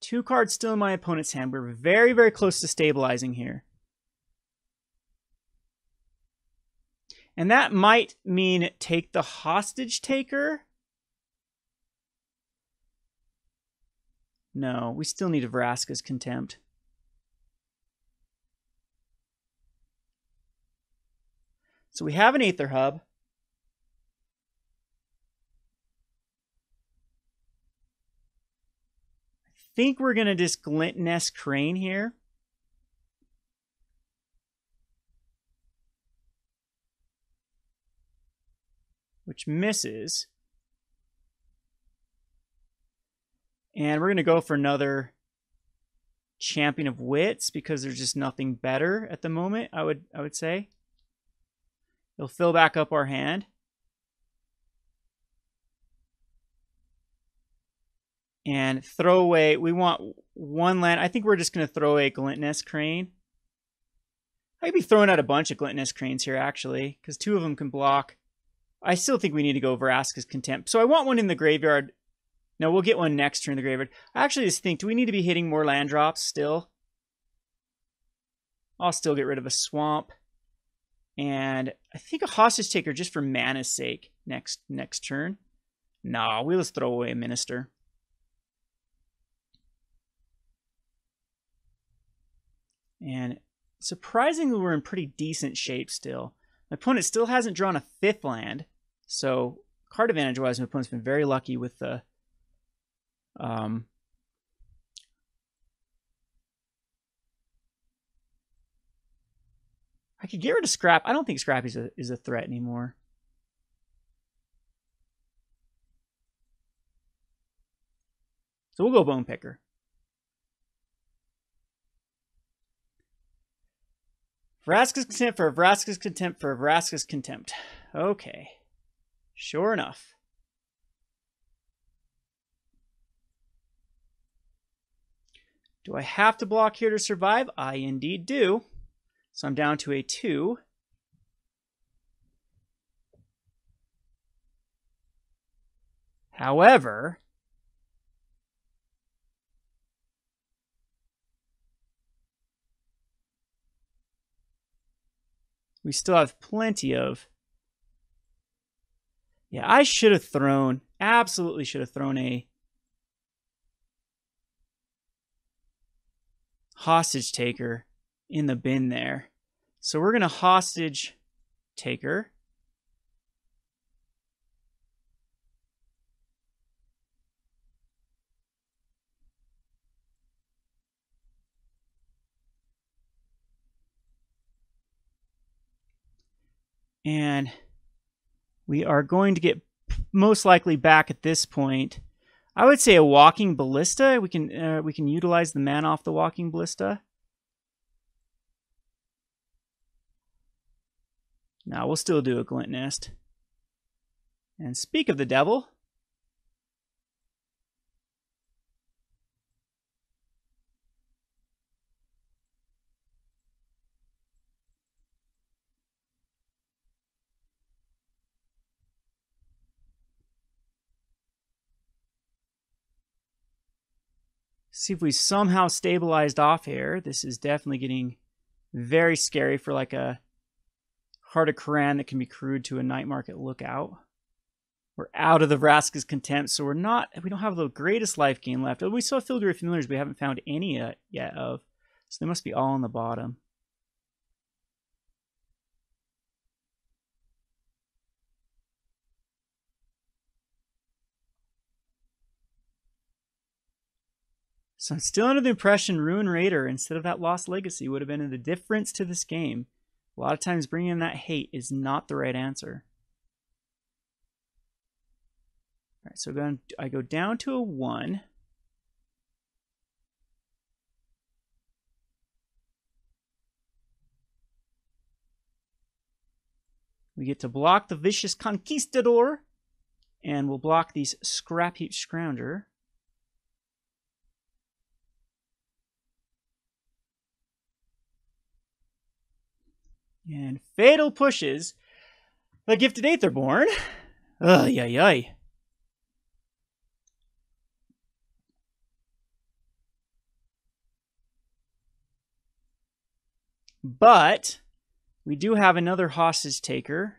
Two cards still in my opponent's hand. We're very, very close to stabilizing here. And that might mean take the hostage taker. No, we still need a Vraska's Contempt. So we have an Aether Hub. I think we're going to just Glint-Nest Crane here. Which misses. And we're going to go for another Champion of Wits because there's just nothing better at the moment, I would say. It'll fill back up our hand. And throw away, we want one land. I think we're just going to throw away Glint-Nest Crane. I could be throwing out a bunch of Glint-Nest Cranes here, actually, because 2 of them can block. I still think we need to go Vraska's Contempt. So I want one in the graveyard. No, we'll get one next turn in the graveyard. I actually just think, do we need to be hitting more land drops still? I'll still get rid of a swamp. And I think a hostage taker just for mana's sake next turn. No, we'll just throw away a minister. And surprisingly, we're in pretty decent shape still. My opponent still hasn't drawn a 5th land. So card advantage-wise, my opponent's been very lucky with the... I could get rid of Scrap. I don't think Scrap is a threat anymore. So we'll go Bone Picker. Vraska's Contempt for Vraska's Contempt for Vraska's Contempt. Okay. Sure enough. Do I have to block here to survive? I indeed do. So I'm down to a 2. However, we still have plenty of... Yeah, I should have thrown, absolutely should have thrown a hostage taker in the bin there. So we're going to hostage taker. And we are going to get most likely back at this point. I would say a Walking Ballista. We can utilize the mana off the Walking Ballista. Now we'll still do a Glint-Nest. And speak of the devil. See if we somehow stabilized off here. This is definitely getting very scary for like a Heart of Koran that can be crewed to a Night Market Lookout. We're out of the Vraska's Contempt, so we don't have the greatest life gain left. We still have Filigree Familiars, but we haven't found any yet of. So they must be all on the bottom. So I'm still under the impression Ruin Raider instead of that Lost Legacy would have been the difference to this game. A lot of times bringing in that hate is not the right answer. All right, so I go down to a 1. We get to block the Vicious Conquistador, and we'll block these Scrap Heap Scrounger. And Fatal pushes the Gifted Aetherborn. Ay, ay, ay. But we do have another hostage taker.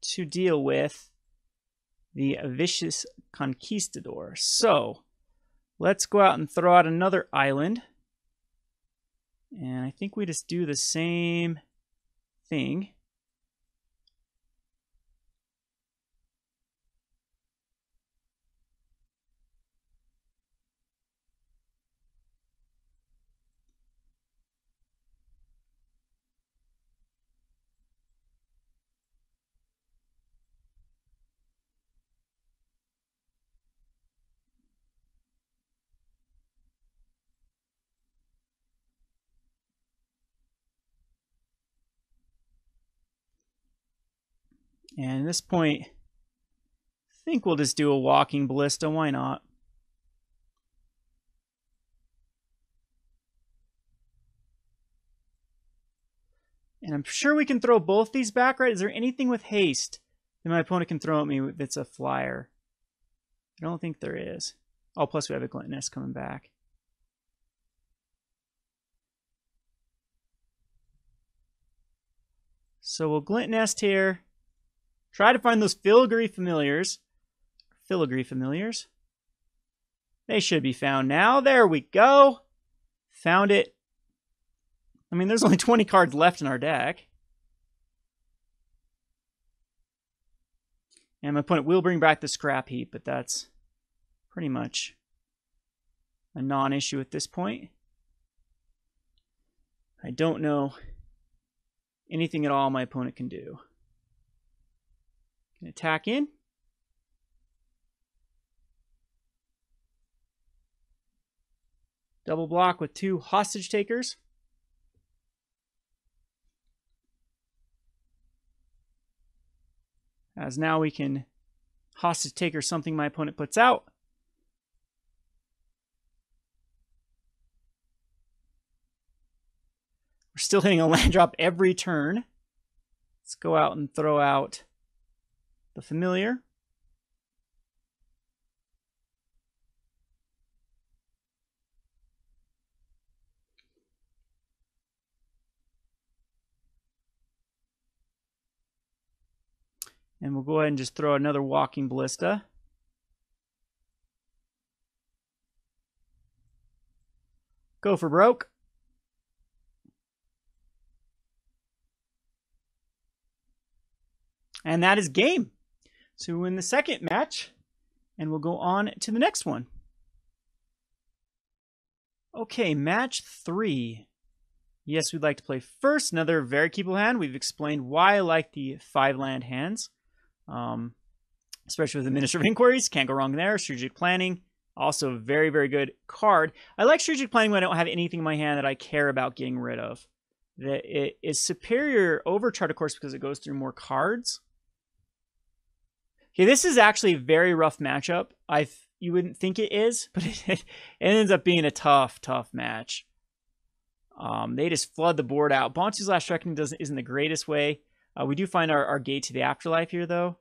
to deal with the Vicious Conquistador. So let's go out and throw out another island. And I think we just do the same thing. And at this point, I think we'll just do a Walking Ballista. Why not? And I'm sure we can throw both these back, right? Is there anything with haste that my opponent can throw at me that's a flyer? I don't think there is. Oh, plus we have a Glint-Nest coming back. So we'll Glint-Nest here. Try to find those Filigree Familiars. Filigree Familiars. They should be found now. There we go. Found it. I mean, there's only 20 cards left in our deck. And my opponent will bring back the Scrap Heap, but that's pretty much a non-issue at this point. I don't know anything at all my opponent can do. Can attack in. Double block with 2 Hostage Takers. As now we can Hostage Taker something my opponent puts out. We're still hitting a land drop every turn. Let's go out and throw out the Familiar. And we'll go ahead and just throw another Walking Ballista. Go for broke. And that is game. So we win the second match, and we'll go on to the next one. Okay, match 3. Yes, we'd like to play first. Another very keepable hand. We've explained why I like the 5-land hands, especially with the Minister of Inquiries. Can't go wrong there. Strategic Planning, also a very, very good card. I like Strategic Planning when I don't have anything in my hand that I care about getting rid of. It is superior over Chart, of course, because it goes through more cards. Okay, this is actually a very rough matchup. You wouldn't think it is, but it ends up being a tough match. They just flood the board out. Bontu's Last Reckoning isn't the greatest way. We do find our gate to the Afterlife here, though,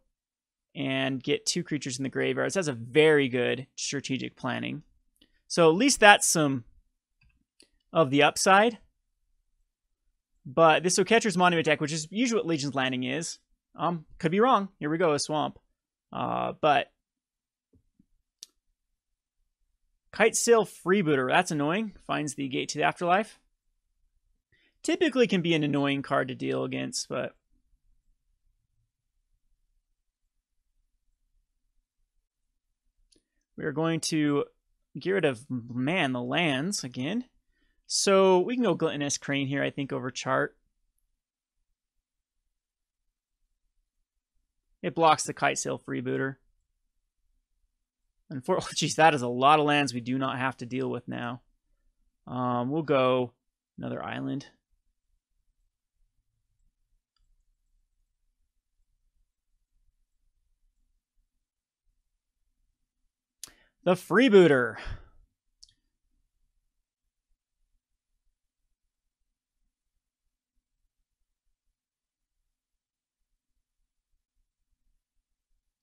and get 2 creatures in the graveyard. So that's a very good strategic planning. So at least that's some of the upside. But this Catcher's Monument deck, which is usually what Legion's Landing is, could be wrong. Here we go, a Swamp. But Kitesail Freebooter, that's annoying. Finds the gate to the Afterlife. Typically can be an annoying card to deal against, but we're going to get rid of, man, the lands again. So we can go Glint-Nest Crane here, I think, over Chart. It blocks the Kitesail Freebooter. Unfortunately, geez, that is a lot of lands we do not have to deal with now. We'll go another island. The Freebooter.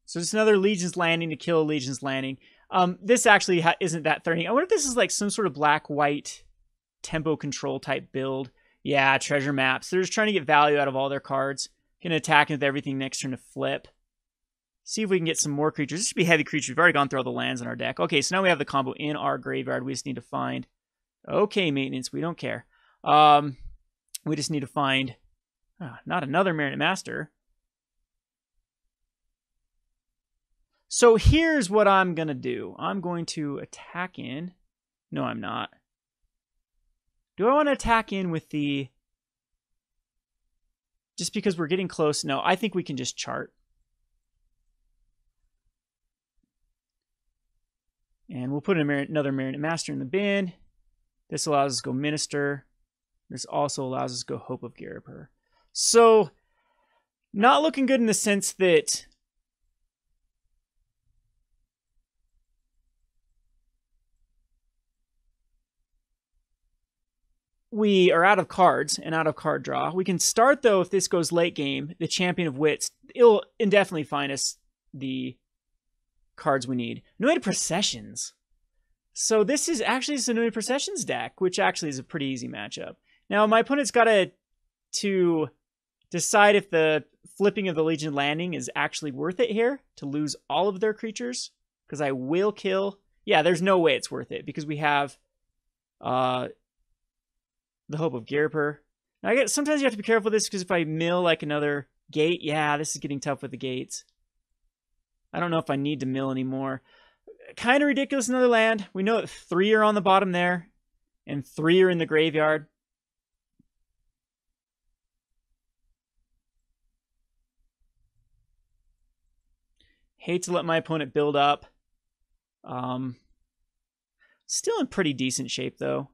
So just another Legion's Landing to kill a Legion's Landing. This actually isn't that threatening. I wonder if this is like some sort of black-white tempo control type build. Yeah, treasure maps. They're just trying to get value out of all their cards. Gonna attack with everything next turn to flip. See if we can get some more creatures. This should be heavy creatures. We've already gone through all the lands in our deck. Okay, so now we have the combo in our graveyard. We just need to find... Okay, maintenance. We don't care. We just need to find... not another Marionette Master. So here's what I'm going to do. I'm going to attack in. No, I'm not. Do I want to attack in with the... Just because we're getting close? No, I think we can just chart. And we'll put another Marionette Master in the bin. This allows us to go Minister. This also allows us to go Hope of Ghirapur. So, not looking good in the sense that we are out of cards and out of card draw. We can start, though, if this goes late game, the Champion of Wits. It'll indefinitely find us the cards we need. Anointed Processions. So this is actually this Anointed Processions deck, which actually is a pretty easy matchup. Now, my opponent's got to decide if the flipping of the Legion Landing is actually worth it here to lose all of their creatures, because I will kill... Yeah, there's no way it's worth it, because we have the Hope of Ghirapur. Now, sometimes you have to be careful with this, because if I mill like another gate... Yeah, this is getting tough with the gates. I don't know if I need to mill anymore. Kind of ridiculous, another land. We know that 3 are on the bottom there, and 3 are in the graveyard. Hate to let my opponent build up. Still in pretty decent shape, though.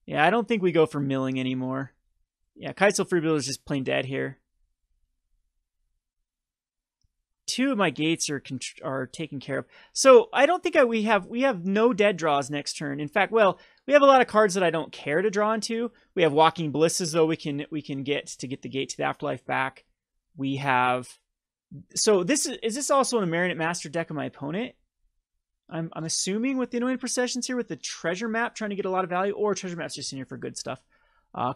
Yeah, I don't think we go for milling anymore. Yeah, Kitesail Freebuilder is just plain dead here. 2 of my gates are taken care of. So I don't think we have no dead draws next turn. In fact, well, we have a lot of cards that I don't care to draw into. We have Walking Ballistas, though, we can get to get the gate to the Afterlife back. We have... So is this also in a Marionette Master deck of my opponent? I'm assuming with the Anointed Processions here, with the Treasure Map trying to get a lot of value, or Treasure Map's just in here for good stuff.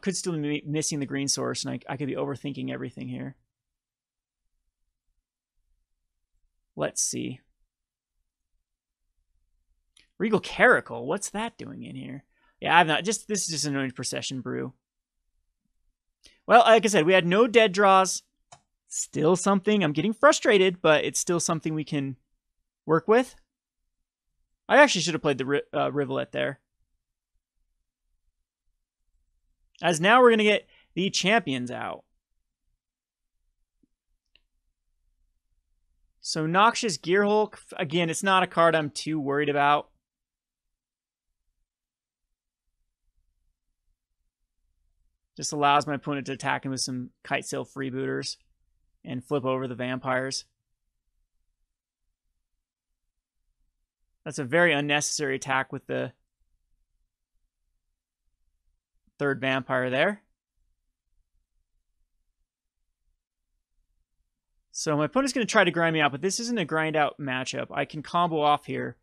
Could still be missing the green source, and I could be overthinking everything here. Let's see. Regal Caracal, what's that doing in here? Yeah, this is just an Anointed Procession brew. Well, like I said, we had no dead draws. Still something. I'm getting frustrated, but it's still something we can work with. I actually should have played the Rivulet there. As now we're going to get the champions out. So Noxious Gearhulk, again, it's not a card I'm too worried about. Just allows my opponent to attack him with some Kitesail Freebooters and flip over the vampires. That's a very unnecessary attack with the 3rd vampire there. So my opponent's going to try to grind me out, but this isn't a grind out matchup. I can combo off here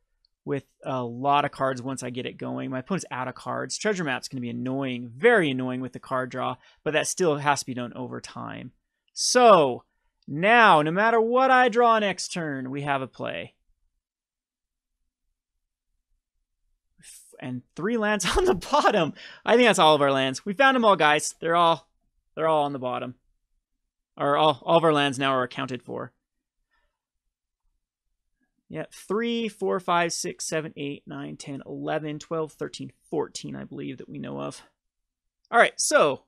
with a lot of cards once I get it going. My opponent's out of cards. Treasure Map's going to be annoying, very annoying with the card draw, but that still has to be done over time. So now, no matter what I draw next turn, we have a play. And 3 lands on the bottom. I think that's all of our lands. We found them all, guys. They're all on the bottom. Or all of our lands now are accounted for. Yeah, 3, 4, 5, 6, 7, 8, 9, 10, 11, 12, 13, 14, I believe, that we know of. All right, so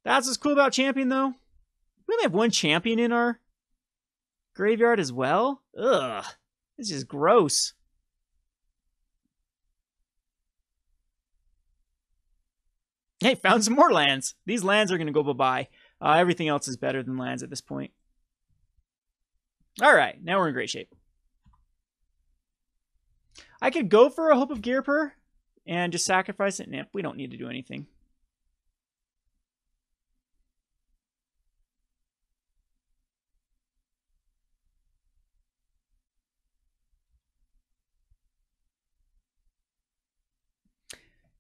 that's what's cool about Champion, though. We only have 1 Champion in our graveyard as well. Ugh, this is gross. Hey, found some more lands. These lands are going to go bye-bye. Everything else is better than lands at this point. All right, now we're in great shape. I could go for a Hope of Ghirapur and just sacrifice it. Nah, we don't need to do anything.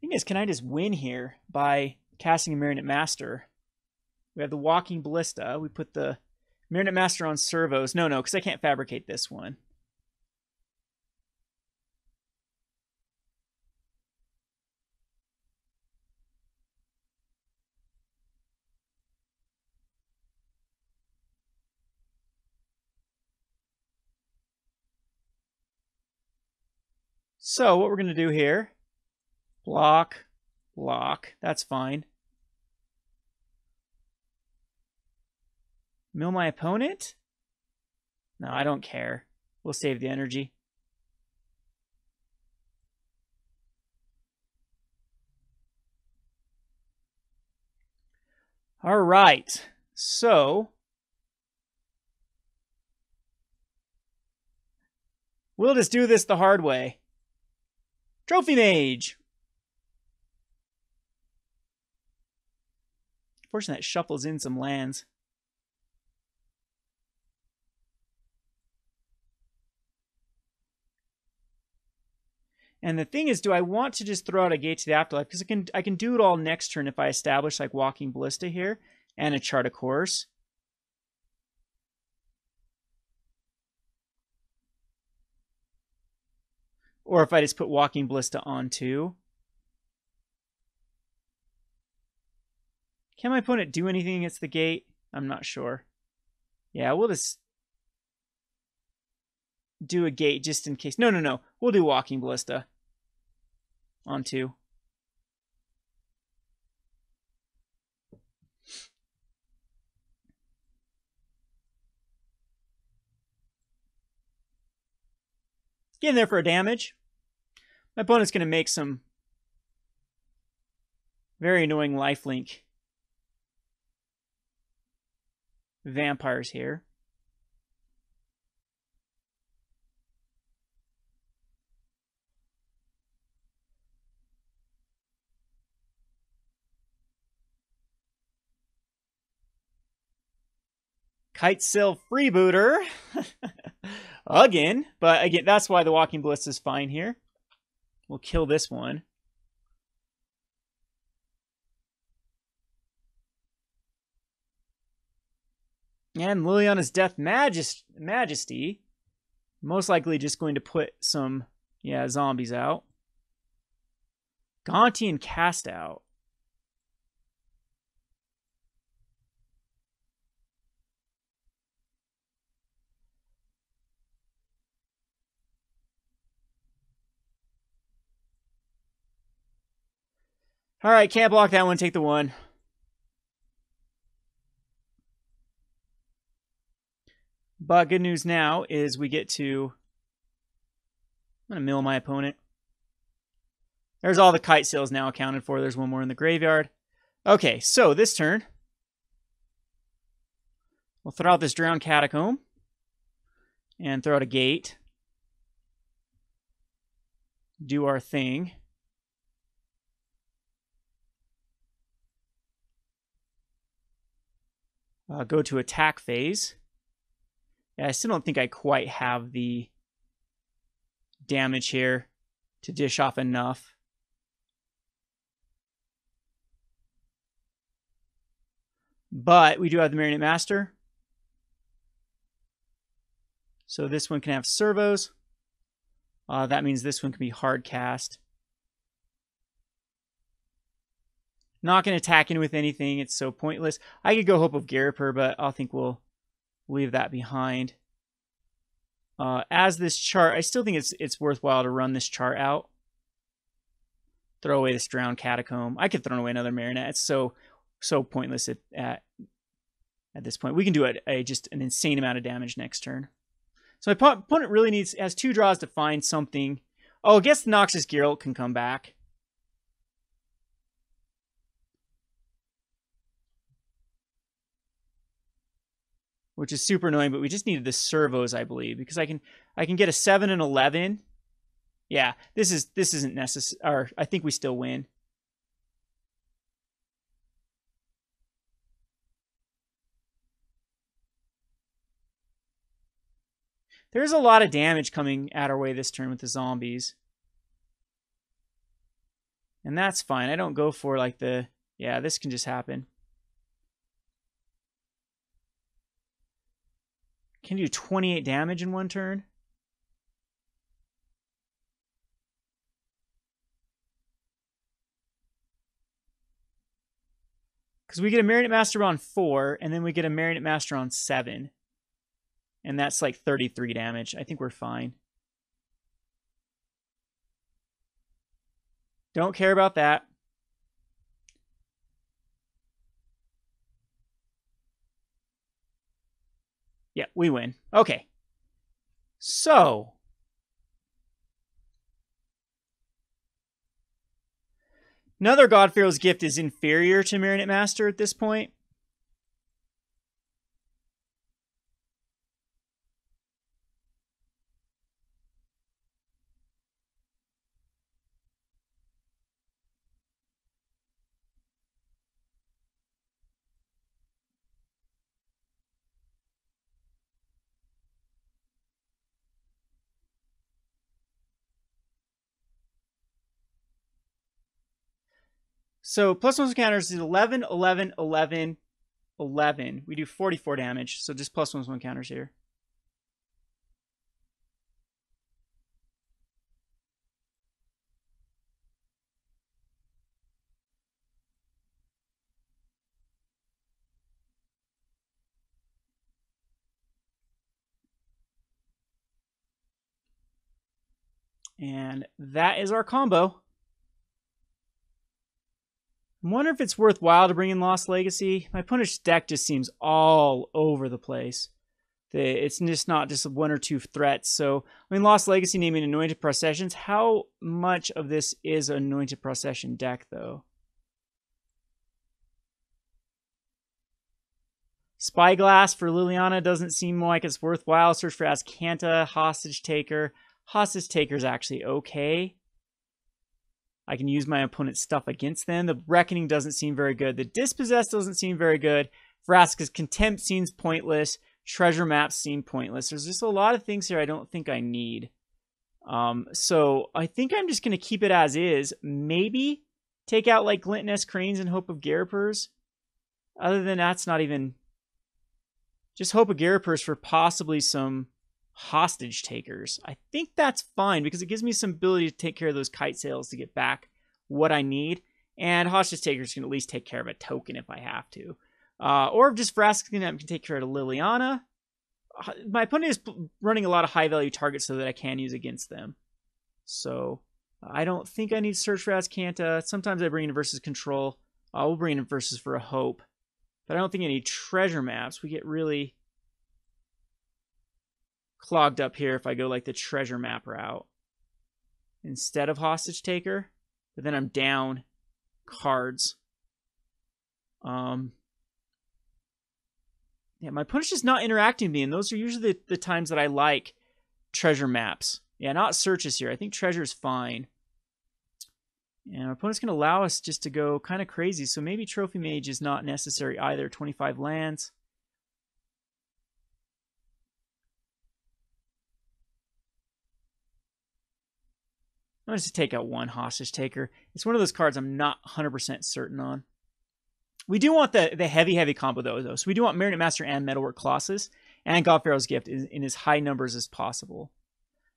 Thing is, can I just win here by casting a Marionette Master? We have the Walking Ballista. We put the Marionette Master on servos. No, because I can't fabricate this one. So what we're going to do here, block, block, that's fine. Mill my opponent? No, I don't care. We'll save the energy. All right, so we'll just do this the hard way. Trophy Mage. Fortunately, that shuffles in some lands. And the thing is, do I want to just throw out a Gate to the Afterlife? Because I can do it all next turn if I establish like Walking Ballista here and a Chart a Course. Or if I just put Walking Ballista on too. Can my opponent do anything against the Gate? I'm not sure. Yeah, we'll just do a Gate just in case. No. We'll do Walking Ballista on 2. Get in there for a damage. My opponent's going to make some very annoying lifelink vampires here. Kitesail Freebooter. Again. But again, that's why the Walking Ballista is fine here. We'll kill this one. And Liliana's Death Majesty. Most likely just going to put some, zombies out. Gontian Cast Out. All right, can't block that one. Take the 1. But good news now is we get to... I'm going to mill my opponent. There's all the kite sails now accounted for. There's one more in the graveyard. Okay, so this turn, we'll throw out this Drowned Catacomb and throw out a Gate. Do our thing. Go to attack phase. Yeah, I still don't think I quite have the damage here to dish off enough. But we do have the Marionette Master. So this one can have servos. That means this one can be hard cast. Not going to attack in with anything. It's so pointless. I could go Hope of Ghirapur, but I think we'll leave that behind. As this chart, I still think it's worthwhile to run this chart out. Throw away this Drowned Catacomb. I could throw away another Marionette. It's so pointless at this point. We can do just an insane amount of damage next turn. So my opponent really has 2 draws to find something. Oh, I guess the Noxus Geralt can come back. Which is super annoying, but we just needed the servos, I believe, because I can get a 7 and 11. Yeah, this isn't necessary. Or I think we still win. There's a lot of damage coming at our way this turn with the zombies. And that's fine. I don't go for like the... Yeah, this can just happen. Can do 28 damage in one turn. Because we get a Marionette Master on 4, and then we get a Marionette Master on 7. And that's like 33 damage. I think we're fine. Don't care about that. Yeah, we win. Okay. So. Another God-Pharaoh's Gift is inferior to Marionette Master at this point. So +1 counters is 11, 11, 11, 11. We do 44 damage. So just +1 counters here. And that is our combo. I wonder if it's worthwhile to bring in Lost Legacy. My opponent's deck just seems all over the place. It's just not just one or two threats. So, I mean, Lost Legacy naming Anointed Processions. How much of this is Anointed Procession deck, though? Spyglass for Liliana doesn't seem like it's worthwhile. Search for Azcanta, Hostage Taker. Hostage Taker is actually okay. I can use my opponent's stuff against them. The Reckoning doesn't seem very good. The Dispossess doesn't seem very good. Vraska's Contempt seems pointless. Treasure Maps seem pointless. There's just a lot of things here I don't think I need. So I think I'm just going to keep it as is. Maybe take out like Glint-Nest Cranes and Hope of Ghirapurs. Other than that's not even... Just Hope of Ghirapurs for possibly some Hostage Takers. I think that's fine because it gives me some ability to take care of those kite sails to get back what I need. And Hostage Takers can at least take care of a token if I have to. Or just Vraska can take care of Liliana. My opponent is running a lot of high value targets so that I can use against them. So I don't think I need to search for Azcanta. Sometimes I bring in versus control. We'll bring in versus for a hope. But I don't think I need treasure maps. We get really clogged up here if I go like the treasure map route instead of Hostage Taker. But then I'm down cards. Yeah, my opponent's just not interacting with me, and those are usually the times that I like treasure maps. Yeah, not searches here. I think treasure's fine. And our opponent's going to allow us just to go kind of crazy, so maybe Trophy Mage is not necessary either. 25 lands. I'm going to take out one Hostage Taker. It's one of those cards I'm not 100% certain on. We do want the heavy combo, though. So we do want Marionette Master and Metalwork Colossus and God-Pharaoh's Gift in as high numbers as possible.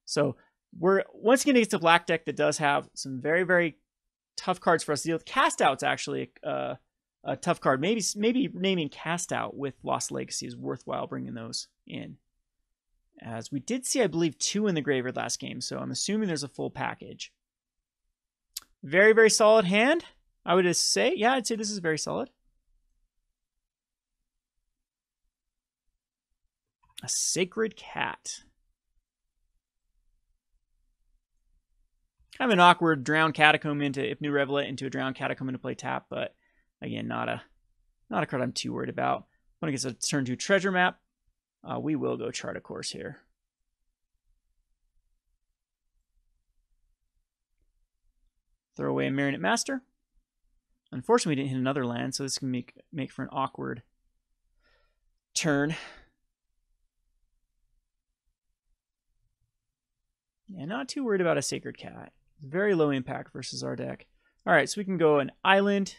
So we're once again against a black deck that does have some very, very tough cards for us to deal with. Cast Out's actually a tough card. Maybe naming Cast Out with Lost Legacy is worthwhile bringing those in. As we did see, I believe, 2 in the graveyard last game, so I'm assuming there's a full package. Very, very solid hand, I would just say. Yeah, I'd say this is very solid. A Sacred Cat. Kind of an awkward Drowned Catacomb into Ipnu Rivulet into a Drowned Catacomb into play tap, but again, not a card I'm too worried about. When it gets a turn 2 treasure map, we will go chart a course here. Throw away a Marionette Master. Unfortunately, we didn't hit another land, so this can make for an awkward turn. Yeah, not too worried about a Sacred Cat. Very low impact versus our deck. All right, so we can go an island,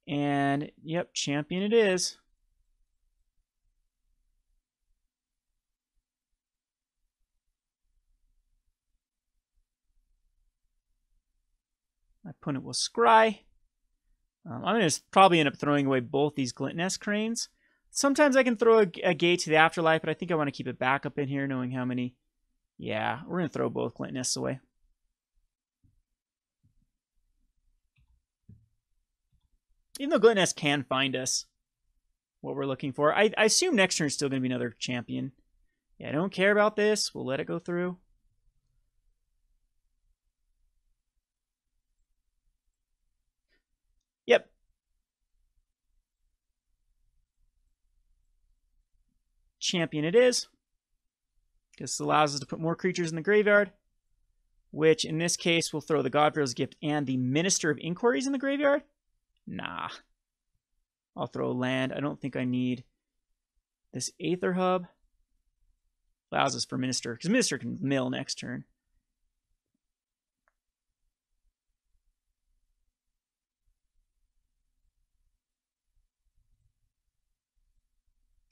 and yep, champion it is. opponent will scry. I'm going to probably end up throwing away both these Glint-Nest Cranes. Sometimes I can throw a Gate to the Afterlife, but I think I want to keep a backup in here, knowing how many. Yeah, we're going to throw both Glint-Nests away. Even though Glint-Nest can find us what we're looking for. I assume next turn is still going to be another champion. Yeah, I don't care about this. We'll let it go through. Yep. Champion it is. This allows us to put more creatures in the graveyard, which in this case will throw the God-Pharaoh's Gift and the Minister of Inquiries in the graveyard. Nah. I'll throw land. I don't think I need this Aether Hub. Allows us for Minister, because Minister can mill next turn.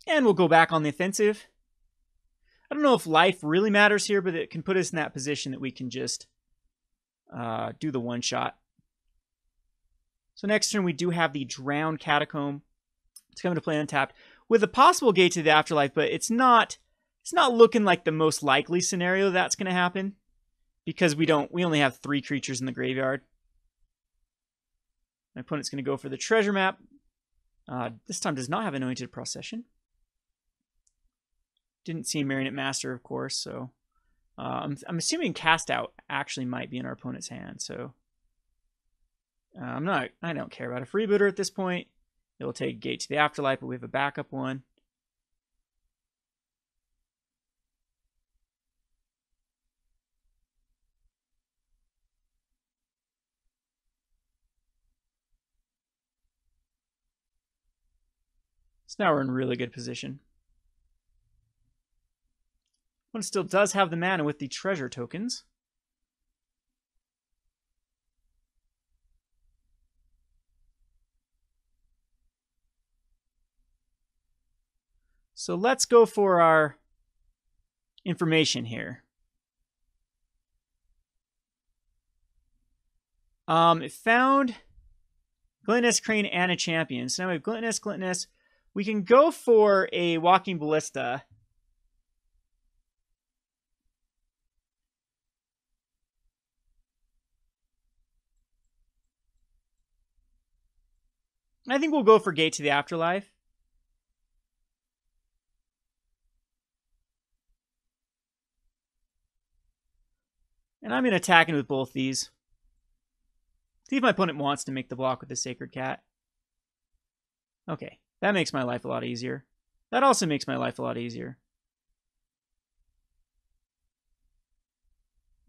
And we'll go back on the offensive. I don't know if life really matters here, but it can put us in that position that we can just do the one-shot. So next turn we do have the Drowned Catacomb. It's coming to play untapped with a possible Gate to the Afterlife, but it's not looking like the most likely scenario that's going to happen because we only have 3 creatures in the graveyard. My opponent's going to go for the treasure map. This time does not have Anointed Procession. Didn't see Marionette Master, of course, so I'm assuming Cast Out actually might be in our opponent's hand. So I don't care about a freebooter at this point. It'll take Gate to the Afterlife, but we have a backup one. So now we're in really good position. One still does have the mana with the treasure tokens. So let's go for our information here. It found Glint-Nest Crane and a champion. So now we have Glint-Nest. We can go for a Walking Ballista. I think we'll go for Gate to the Afterlife. And I'm going to attack in with both these. See if my opponent wants to make the block with the Sacred Cat. Okay, that makes my life a lot easier. That also makes my life a lot easier.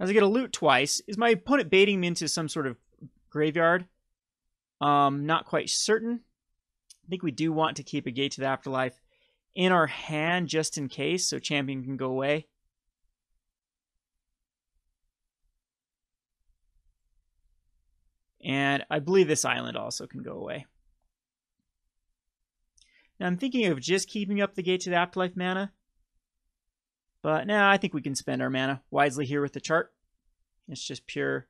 As I get a loot twice, is my opponent baiting me into some sort of graveyard? Not quite certain. I think we do want to keep a Gate to the Afterlife in our hand just in case, so champion can go away. And I believe this island also can go away. Now I'm thinking of just keeping up the Gate to the Afterlife mana. But now I think we can spend our mana wisely here with the chart. It's just pure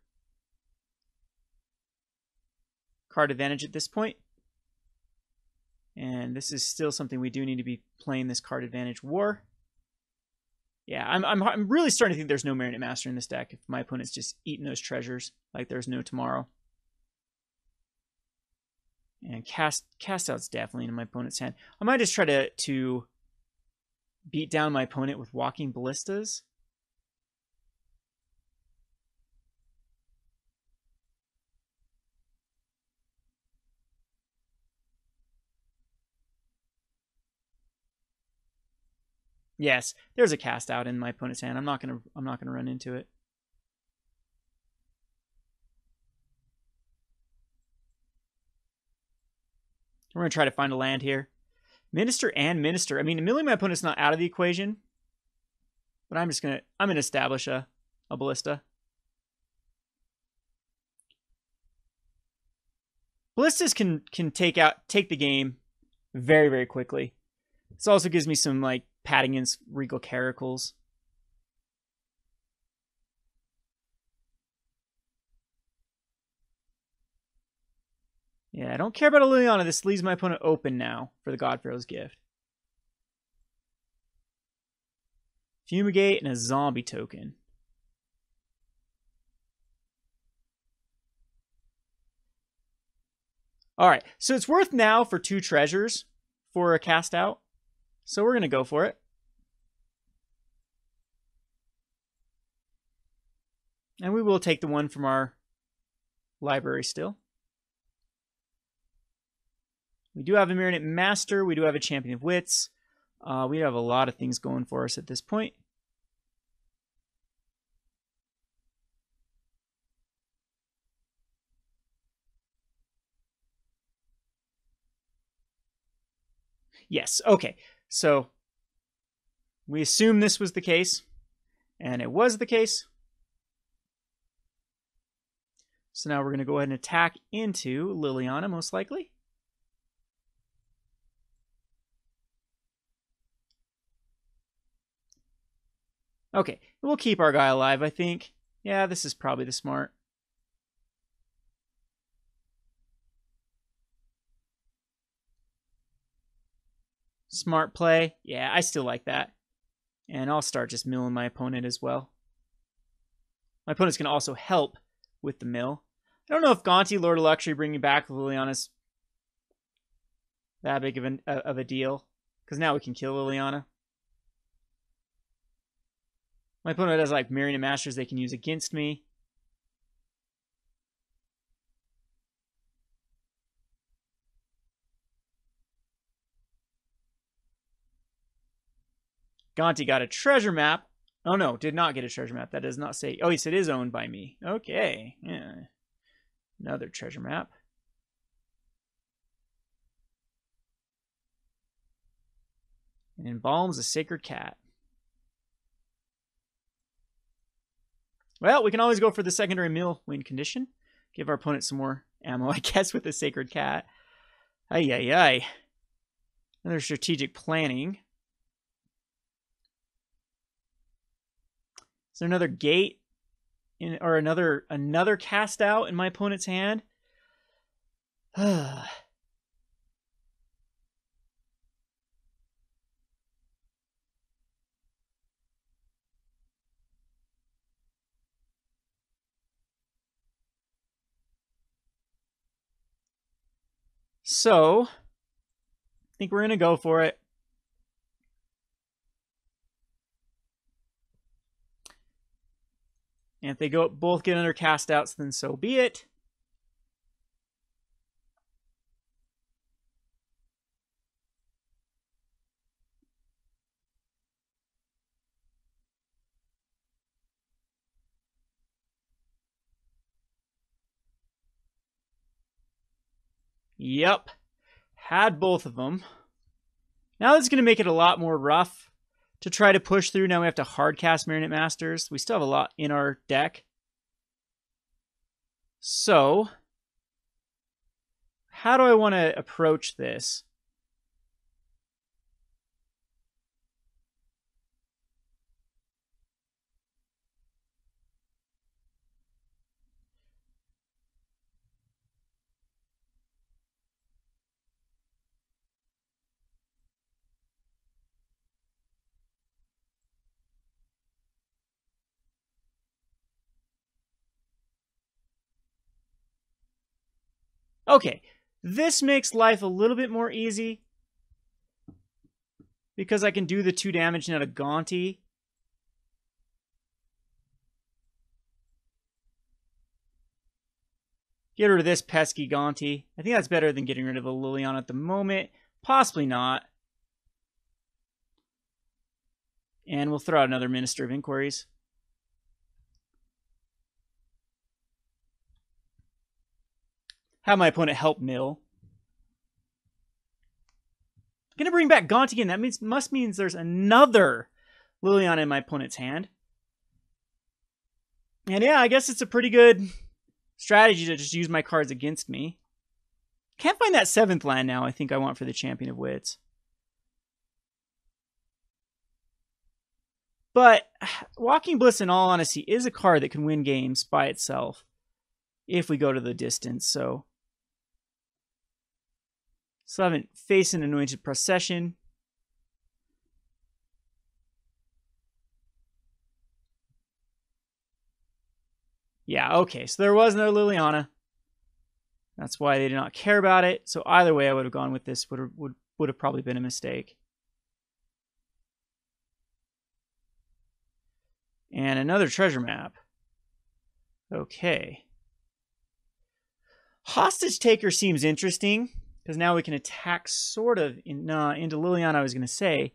card advantage at this point. And this is still something we do need to be playing, this card advantage war. Yeah, I'm really starting to think there's no Marionette Master in this deck if my opponent's just eating those treasures like there's no tomorrow. And cast out's definitely in my opponent's hand. I might just try to beat down my opponent with Walking Ballistas. Yes, there's a cast out in my opponent's hand. I'm not gonna run into it. We're going to try to find a land here. Minister and Minister. I mean, milling my opponent's not out of the equation. But I'm going to establish a Ballista. Ballistas can take the game very, very quickly. This also gives me some, like, padding in Regal Caracals. Yeah, I don't care about a Liliana. This leaves my opponent open now for the God-Pharaoh's Gift. Fumigate and a zombie token. All right, so it's worth now for 2 treasures for a cast out. So we're going to go for it. And we will take the one from our library still. We do have a Marionette Master. We do have a Champion of Wits. We have a lot of things going for us at this point. Yes, okay. So we assume this was the case, and it was the case. So now we're going to go ahead and attack into Liliana, most likely. Okay, we'll keep our guy alive, I think. Yeah, this is probably the smart. Smart play. Yeah, I still like that. And I'll start just milling my opponent as well. My opponent's going to also help with the mill. I don't know if Gonti, Lord of Luxury, bringing back Liliana's that big of a deal. Because now we can kill Liliana. My opponent has like Marionette Masters they can use against me. Gonti got a treasure map. Oh no, did not get a treasure map. That does not say. Oh, yes, it is owned by me. Okay. Yeah. Another treasure map. And embalms a sacred cat. Well, we can always go for the secondary mill win condition. Give our opponent some more ammo, I guess, with the sacred cat. Ay, ay, ay. Another strategic planning. Is there another gate or another cast out in my opponent's hand? So, I think we're going to go for it. And if they both get under cast outs, then so be it. Yep. Had both of them. Now this is going to make it a lot more rough to try to push through. Now we have to hard cast Marionette Masters. We still have a lot in our deck. So, how do I want to approach this? Okay, this makes life a little bit more easy because I can do the 2 damage now to Gonti. Get rid of this pesky Gonti. I think that's better than getting rid of a Liliana at the moment. Possibly not. And we'll throw out another Minister of Inquiries. Have my opponent help mill. Gonna bring back Gonti again. That must means there's another Liliana in my opponent's hand. And yeah, I guess it's a pretty good strategy to just use my cards against me. Can't find that 7th land now I think I want for the Champion of Wits. But Walking Ballista, in all honesty, is a card that can win games by itself if we go to the distance. So Still haven't faced an Anointed Procession. Yeah, okay, so there was another Liliana. That's why they did not care about it. So either way I would have gone with this would have probably been a mistake. And another treasure map. Okay. Hostage Taker seems interesting, because now we can attack sort of into Liliana, I was going to say.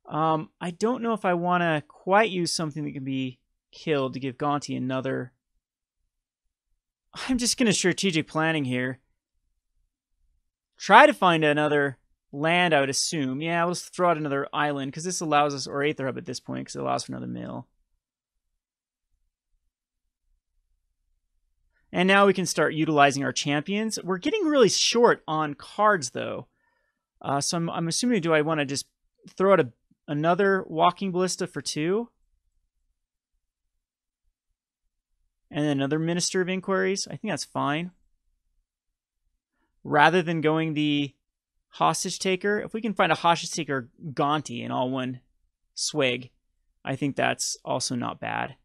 I don't know if I want to quite use something that can be killed to give Gonti another. I'm just going to strategic planning here. Try to find another land, I would assume. Yeah, let's throw out another island, because this allows us, or Aether Hub at this point, because it allows for another mill. And now we can start utilizing our champions. We're getting really short on cards, though. So I'm assuming, do I want to just throw out another Walking Ballista for 2? And then another Minister of Inquiries? I think that's fine. Rather than going the Hostage Taker, if we can find a Hostage Taker Gonti in all one swig, I think that's also not bad.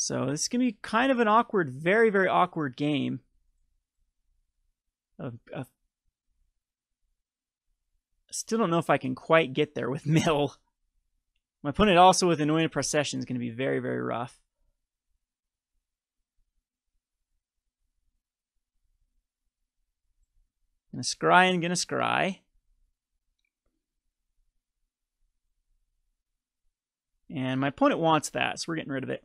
So this is going to be kind of an awkward, very, very awkward game. I still don't know if I can quite get there with Mill. My opponent also with Anointed Procession is going to be very, very rough. Gonna scry and gonna scry. And my opponent wants that, so we're getting rid of it.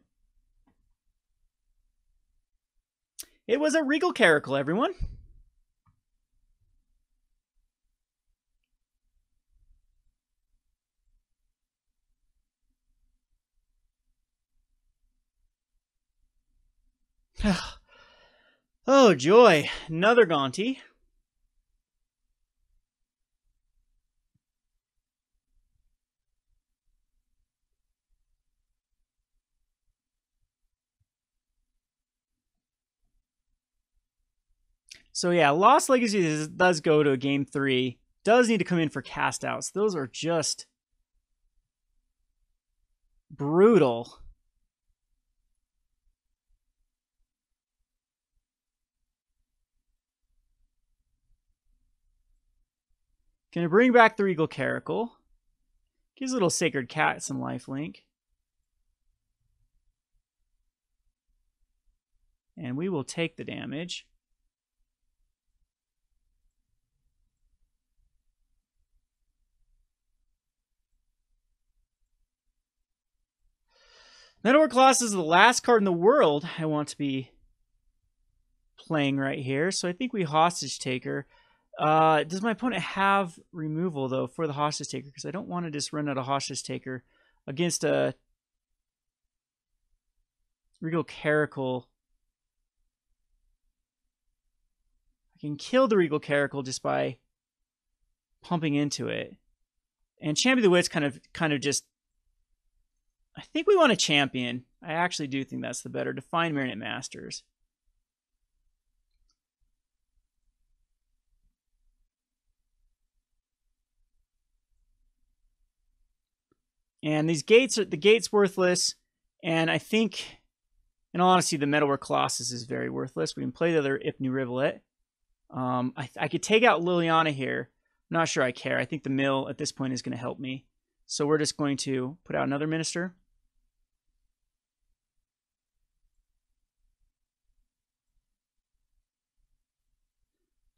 It was a Regal Caracal, everyone. Oh, joy. Another Gonti. So yeah, Lost Legacy does go to game 3. Does need to come in for cast outs. Those are just brutal. Gonna bring back the Regal Caracal. Gives a little Sacred Cat some lifelink. And we will take the damage. Metalwork Colossus is the last card in the world I want to be playing right here. So I think we Hostage Taker. Does my opponent have removal, though, for the Hostage Taker? Because I don't want to just run out a Hostage Taker against a Regal Caracal. I can kill the Regal Caracal just by pumping into it. And Champion of the Wits kind of just... I think we want a champion. I actually do think that's the better. Define Marionette Masters. And these gates are the gate's worthless. And I think, in all honesty, the Metalwork Colossus is very worthless. We can play the other Ipnu Rivulet. I could take out Liliana here. I'm not sure I care. I think the mill at this point is going to help me. So we're just going to put out another Minister.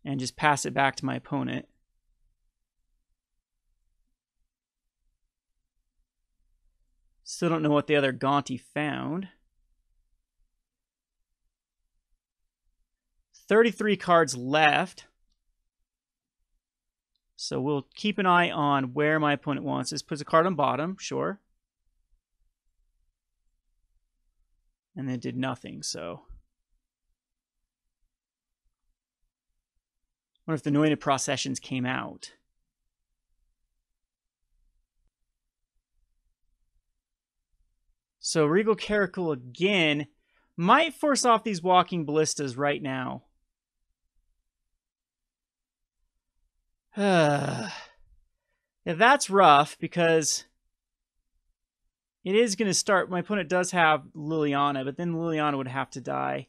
And just pass it back to my opponent. Still don't know what the other Gonti found. 33 cards left. So we'll keep an eye on where my opponent wants this. Puts a card on bottom, sure. And then did nothing, so... I wonder if the Anointed Processions came out. So Regal Caracal again. Might force off these Walking Ballistas right now. Yeah, that's rough because it is going to start. My opponent does have Liliana, but then Liliana would have to die.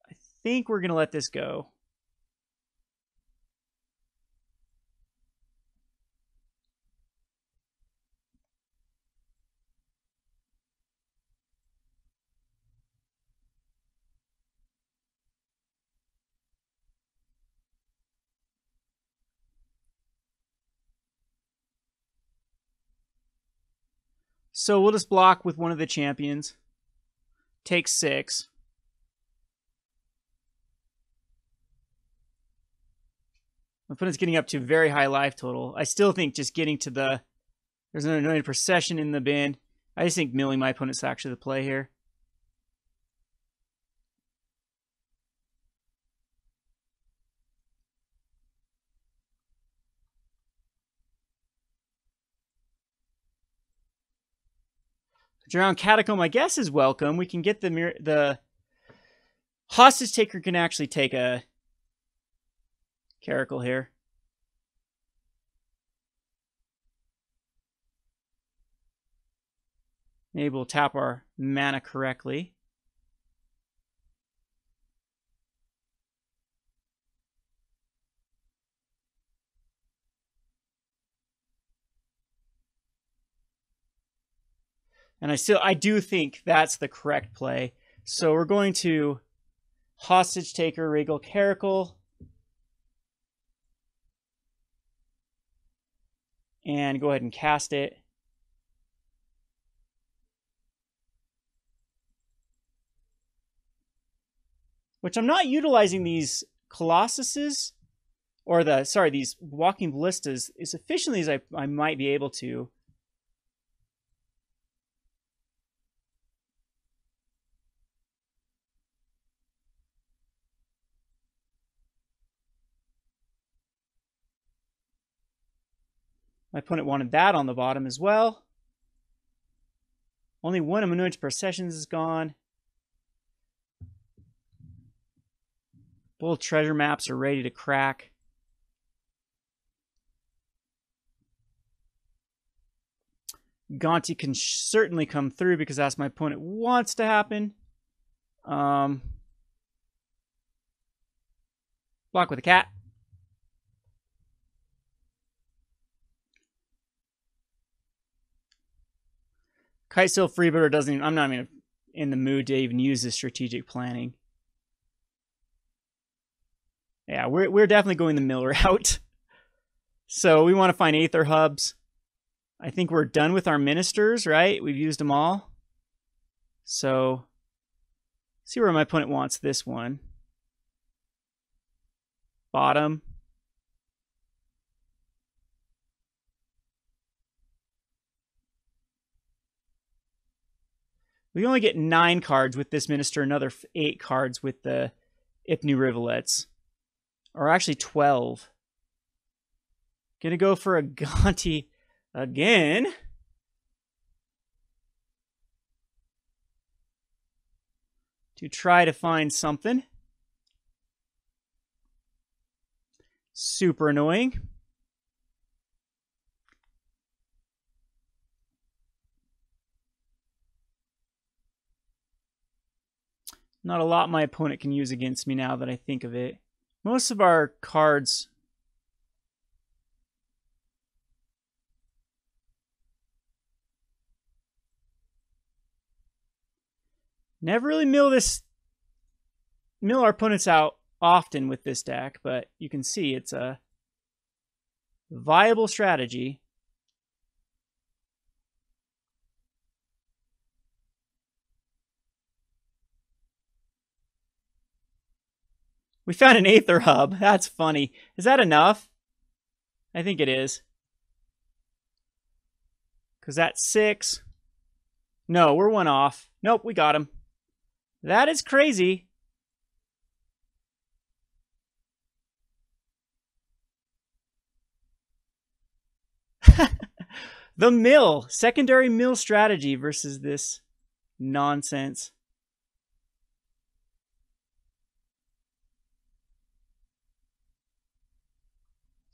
I think we're going to let this go. So we'll just block with one of the champions. Take 6. My opponent's getting up to very high life total. I still think just getting to the... There's an Anointed Procession in the bin. I just think milling my opponent's actually the play here. Drowned Catacomb, I guess, is welcome. We can get the Hostage Taker can actually take a Caracal here. Maybe we'll tap our mana correctly. And I do think that's the correct play. So we're going to Hostage Taker, Regal Caracal. And go ahead and cast it. Which I'm not utilizing these Colossuses, or these Walking Ballistas as efficiently as I might be able to. My opponent wanted that on the bottom as well. Only one of Anointed Processions is gone. Both treasure maps are ready to crack. Gonti can certainly come through because that's my opponent wants to happen. Block with a cat. Kitesail Freebirder doesn't even, I'm not even in the mood to even use this strategic planning. Yeah, we're definitely going the mill route. So we want to find Aether Hubs. I think we're done with our ministers, right? We've used them all. So, see where my opponent wants this one. Bottom. We only get 9 cards with this minister, another 8 cards with the Ipnu Rivulets. Or actually 12. Gonna go for a Gonti again. To try to find something. Super annoying. Not a lot my opponent can use against me now that I think of it. Most of our cards... Never really mill our opponents out often with this deck, but you can see it's a viable strategy. We found an Aether Hub. That's funny. Is that enough? I think it is. Because that's 6. No, we're 1 off. Nope, we got him. That is crazy. The mill. Secondary mill strategy versus this nonsense.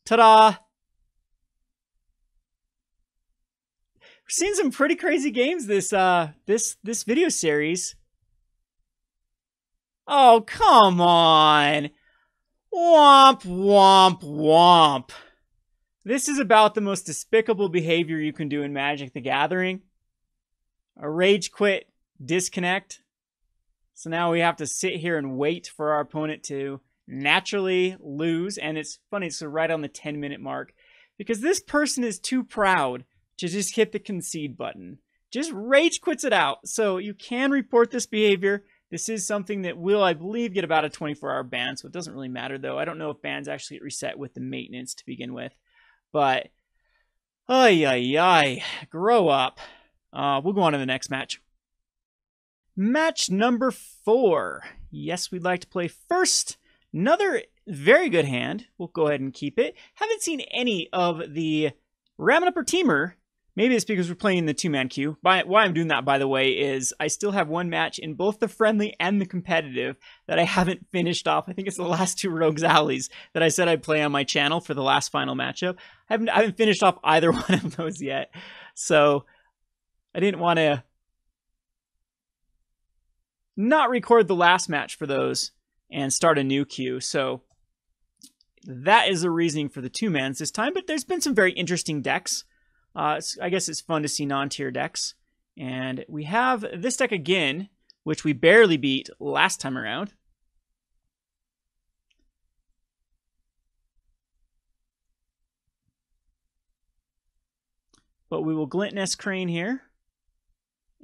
Ta-da! We're seeing some pretty crazy games this this video series. Oh, come on. Womp, womp, womp. This is about the most despicable behavior you can do in Magic the Gathering. A rage quit, disconnect. So now we have to sit here and wait for our opponent to naturally lose. And it's funny, it's right on the 10-minute mark. Because this person is too proud to just hit the concede button. Just rage quits it out. So you can report this behavior. This is something that will, I believe, get about a 24-hour ban. So it doesn't really matter, though. I don't know if bans actually get reset with the maintenance to begin with. But, ay, grow up. We'll go on to the next match. Match number 4. Yes, we'd like to play first. Another very good hand. We'll go ahead and keep it. Haven't seen any of the Ramming Up or Teamer. Maybe it's because we're playing the 2-man queue. Why I'm doing that, by the way, is I still have one match in both the friendly and the competitive that I haven't finished off. I think it's the last 2 Rogues Alleys that I said I'd play on my channel for the last final matchup. I haven't finished off either one of those yet. So I didn't want to not record the last match for those and start a new queue. So that is the reasoning for the 2-mans this time. But there's been some very interesting decks. I guess it's fun to see non-tier decks. And we have this deck again, which we barely beat last time around. But we will Glint-Nest Crane here.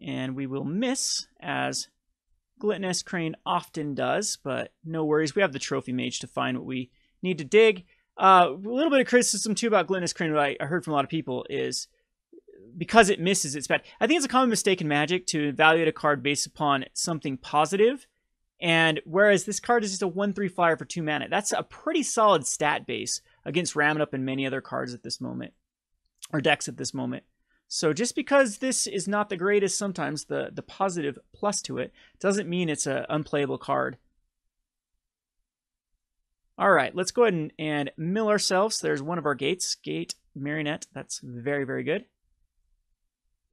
And we will miss, as Glint-Nest Crane often does. But no worries, we have the Trophy Mage to find what we need to dig. A little bit of criticism, too, about Glint-Nest Crane, what I heard from a lot of people, is because it misses, it's bad. I think it's a common mistake in Magic to evaluate a card based upon something positive, and whereas this card is just a 1/3 flyer for 2 mana, that's a pretty solid stat base against Ramming Up and many other cards at this moment, or decks at this moment. So just because this is not the greatest, sometimes the positive plus to it, doesn't mean it's an unplayable card. All right, let's go ahead and mill ourselves. There's one of our gates. Gate, Marionette. That's very, very good.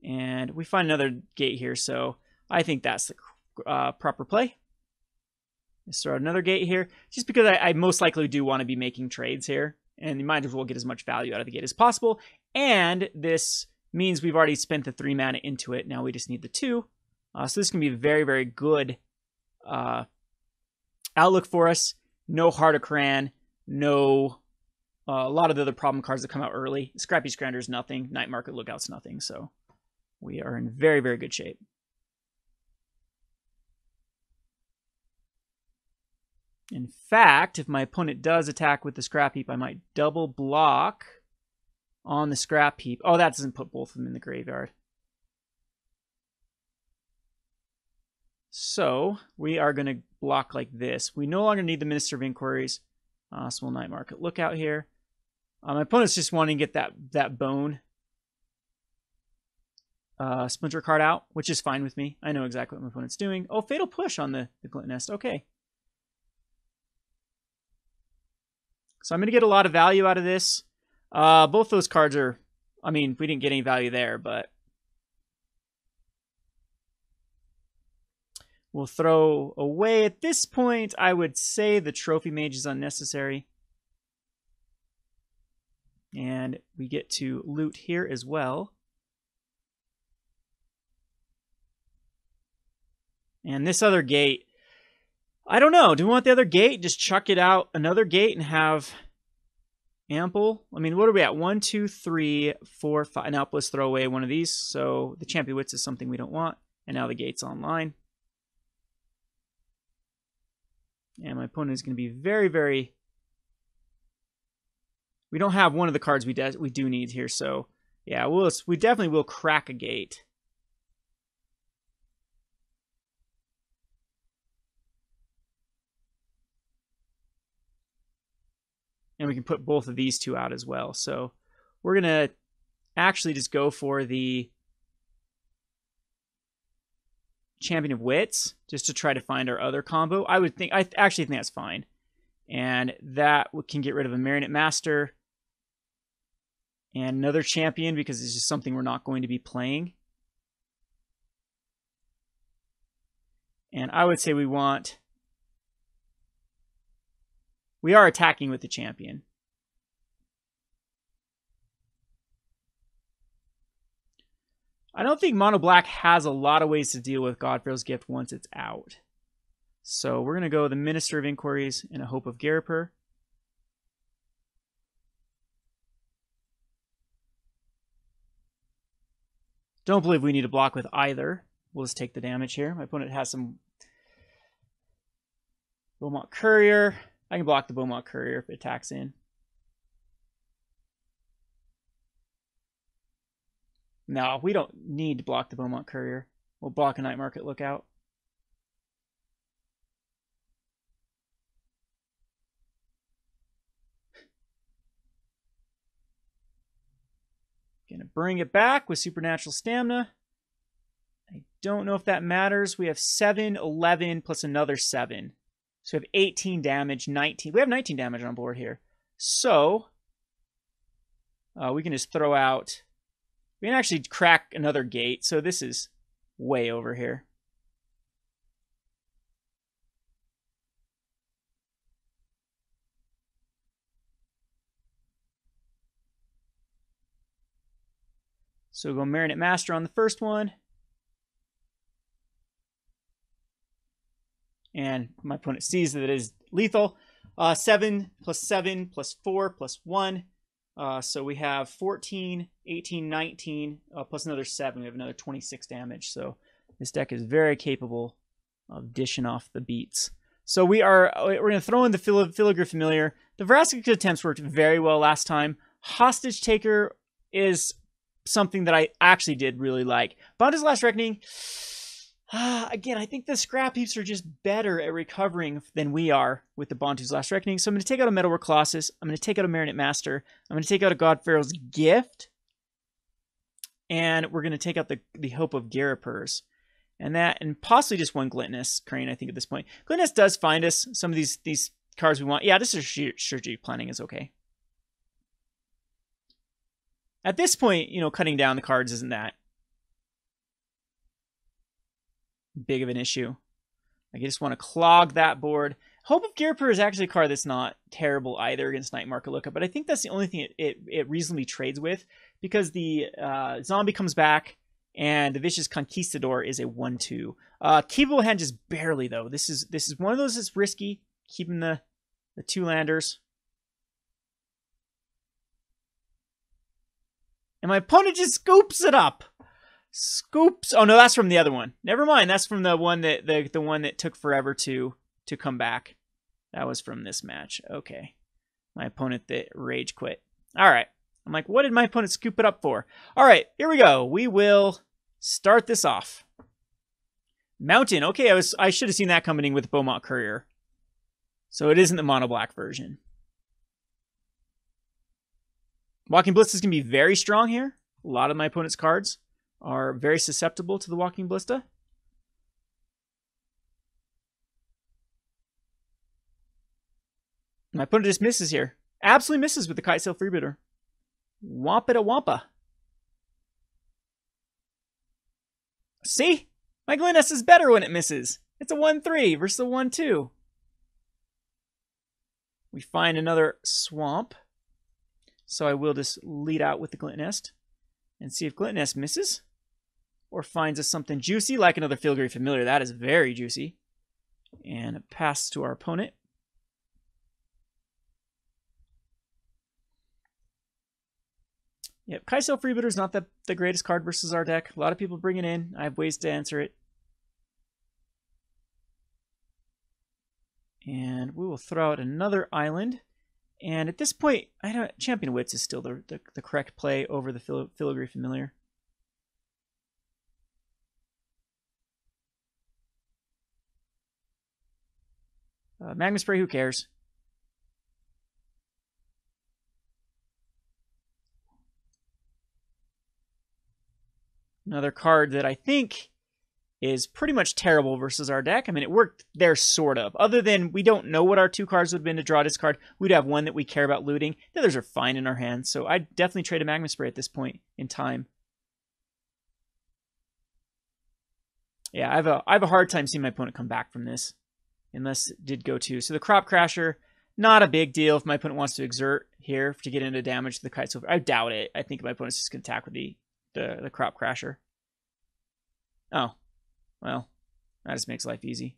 And we find another gate here, so I think that's the proper play. Let's throw out another gate here, just because I most likely do want to be making trades here. And you might as well get as much value out of the gate as possible. And this means we've already spent the 3 mana into it. Now we just need the 2. So this can be a very, very good outlook for us. No Heart of Cran, no a lot of the other problem cards that come out early. Scrappy Scrander's nothing. Night Market Lookout's nothing. So we are in very, very good shape. In fact, if my opponent does attack with the Scrap Heap, I might double block on the Scrap Heap. Oh, that doesn't put both of them in the graveyard. So we are going to block like this. We no longer need the Minister of Inquiries. So we'll Night Market Lookout here. My opponent's just wanting to get that bone Splinter card out, which is fine with me. I know exactly what my opponent's doing. Oh, Fatal Push on the Glint-Nest. Okay. So I'm going to get a lot of value out of this. Both those cards are, I mean, we didn't get any value there, but we'll throw away. At this point, I would say the Trophy Mage is unnecessary. And we get to loot here as well. And this other gate, I don't know. Do we want the other gate? Just chuck it out another gate and have ample? I mean, what are we at? 1, 2, 3, 4, 5. Now let's throw away one of these. So the Champion of Wits is something we don't want. And now the gate's online. And my opponent is going to be very, very... We don't have one of the cards we do need here. So yeah, we definitely will crack a gate. And we can put both of these two out as well. So we're going to actually just go for the Champion of Wits just to try to find our other combo. I actually think that's fine. And that can get rid of a Marionette Master and another champion because it's just something we're not going to be playing. And I would say we are attacking with the champion. I don't think Mono Black has a lot of ways to deal with God-Pharaoh's Gift once it's out. So we're going to go the Minister of Inquiries and a Hope of Ghirapur. Don't believe we need to block with either. We'll just take the damage here. My opponent has some Beaumont Courier. I can block the Beaumont Courier if it attacks in. No, we don't need to block the Beaumont Courier. We'll block a Night Market Lookout. Gonna bring it back with Supernatural Stamina. I don't know if that matters. We have 7, 11, plus another 7. So we have 18 damage, 19. We have 19 damage on board here. So we can just throw out... We can actually crack another gate. So this is way over here. So we'll go Marionette Master on the first one. And my opponent sees that it is lethal. 7 plus 7 plus 4 plus 1. So we have 14, 18, 19, plus another 7. We have another 26 damage. So this deck is very capable of dishing off the beats. So we're going to throw in the Filigree Familiar. The Vraska Contempt worked very well last time. Hostage Taker is something that I actually did really like. Bontu's Last Reckoning. Again, I think the Scrap Heaps are just better at recovering than we are with the Bontu's Last Reckoning. So I'm going to take out a Metalwork Colossus. I'm going to take out a Marionette Master. I'm going to take out a God-Pharaoh's Gift. And we're going to take out the Hope of Ghirapurs. And possibly just one Glint-Nest Crane, I think, at this point. Glint-Nest does find us some of these cards we want. Yeah, this is strategic planning is okay. At this point, cutting down the cards isn't that big of an issue. I just want to clog that board. Hope of Ghirapur is actually a card that's not terrible either against Night Market Lookup, but I think that's the only thing it reasonably trades with, because the zombie comes back and the Vicious Conquistador is a 1/2. Keepable hand just barely though. This is one of those that's risky, keeping the 2-landers. And my opponent just scoops it up. Scoops. Oh no, that's from the other one. Never mind. That's from the one that the one that took forever to come back. That was from this match. Okay. My opponent that rage quit. All right. I'm like, what did my opponent scoop it up for? All right, here we go. We will start this off. Mountain. Okay, I should have seen that coming with Beaumont Courier. So it isn't the mono black version. Walking Ballista is going to be very strong here. A lot of my opponent's cards are very susceptible to the Walking Ballista. My opponent just misses here. Absolutely misses with the Kite Sail Freebooter. Wampa to Wampa. See? My Glint-Nest is better when it misses. It's a 1/3 versus a 1/2. We find another swamp. So I will just lead out with the Glint-Nest and see if Glint-Nest misses or finds us something juicy like another Filigree Familiar. That is very juicy. And pass to our opponent. Yep, Kite Sail Freebooter is not the greatest card versus our deck. A lot of people bring it in. I have ways to answer it. And we will throw out another island. And at this point, Champion of Wits is still the correct play over the Filigree Familiar. Magma Spray, who cares? Another card that I think is pretty much terrible versus our deck. I mean, it worked there sort of. Other than we don't know what our 2 cards would have been to draw this card. We'd have one that we care about looting. The others are fine in our hands. So I'd definitely trade a Magma Spray at this point in time. Yeah, I have a hard time seeing my opponent come back from this. Unless it did go 2. So the Crop Crasher, not a big deal if my opponent wants to exert here to get into damage to the Kite Silver. I doubt it. I think my opponent's just going to attack with the Crop Crasher. Oh. Well, that just makes life easy.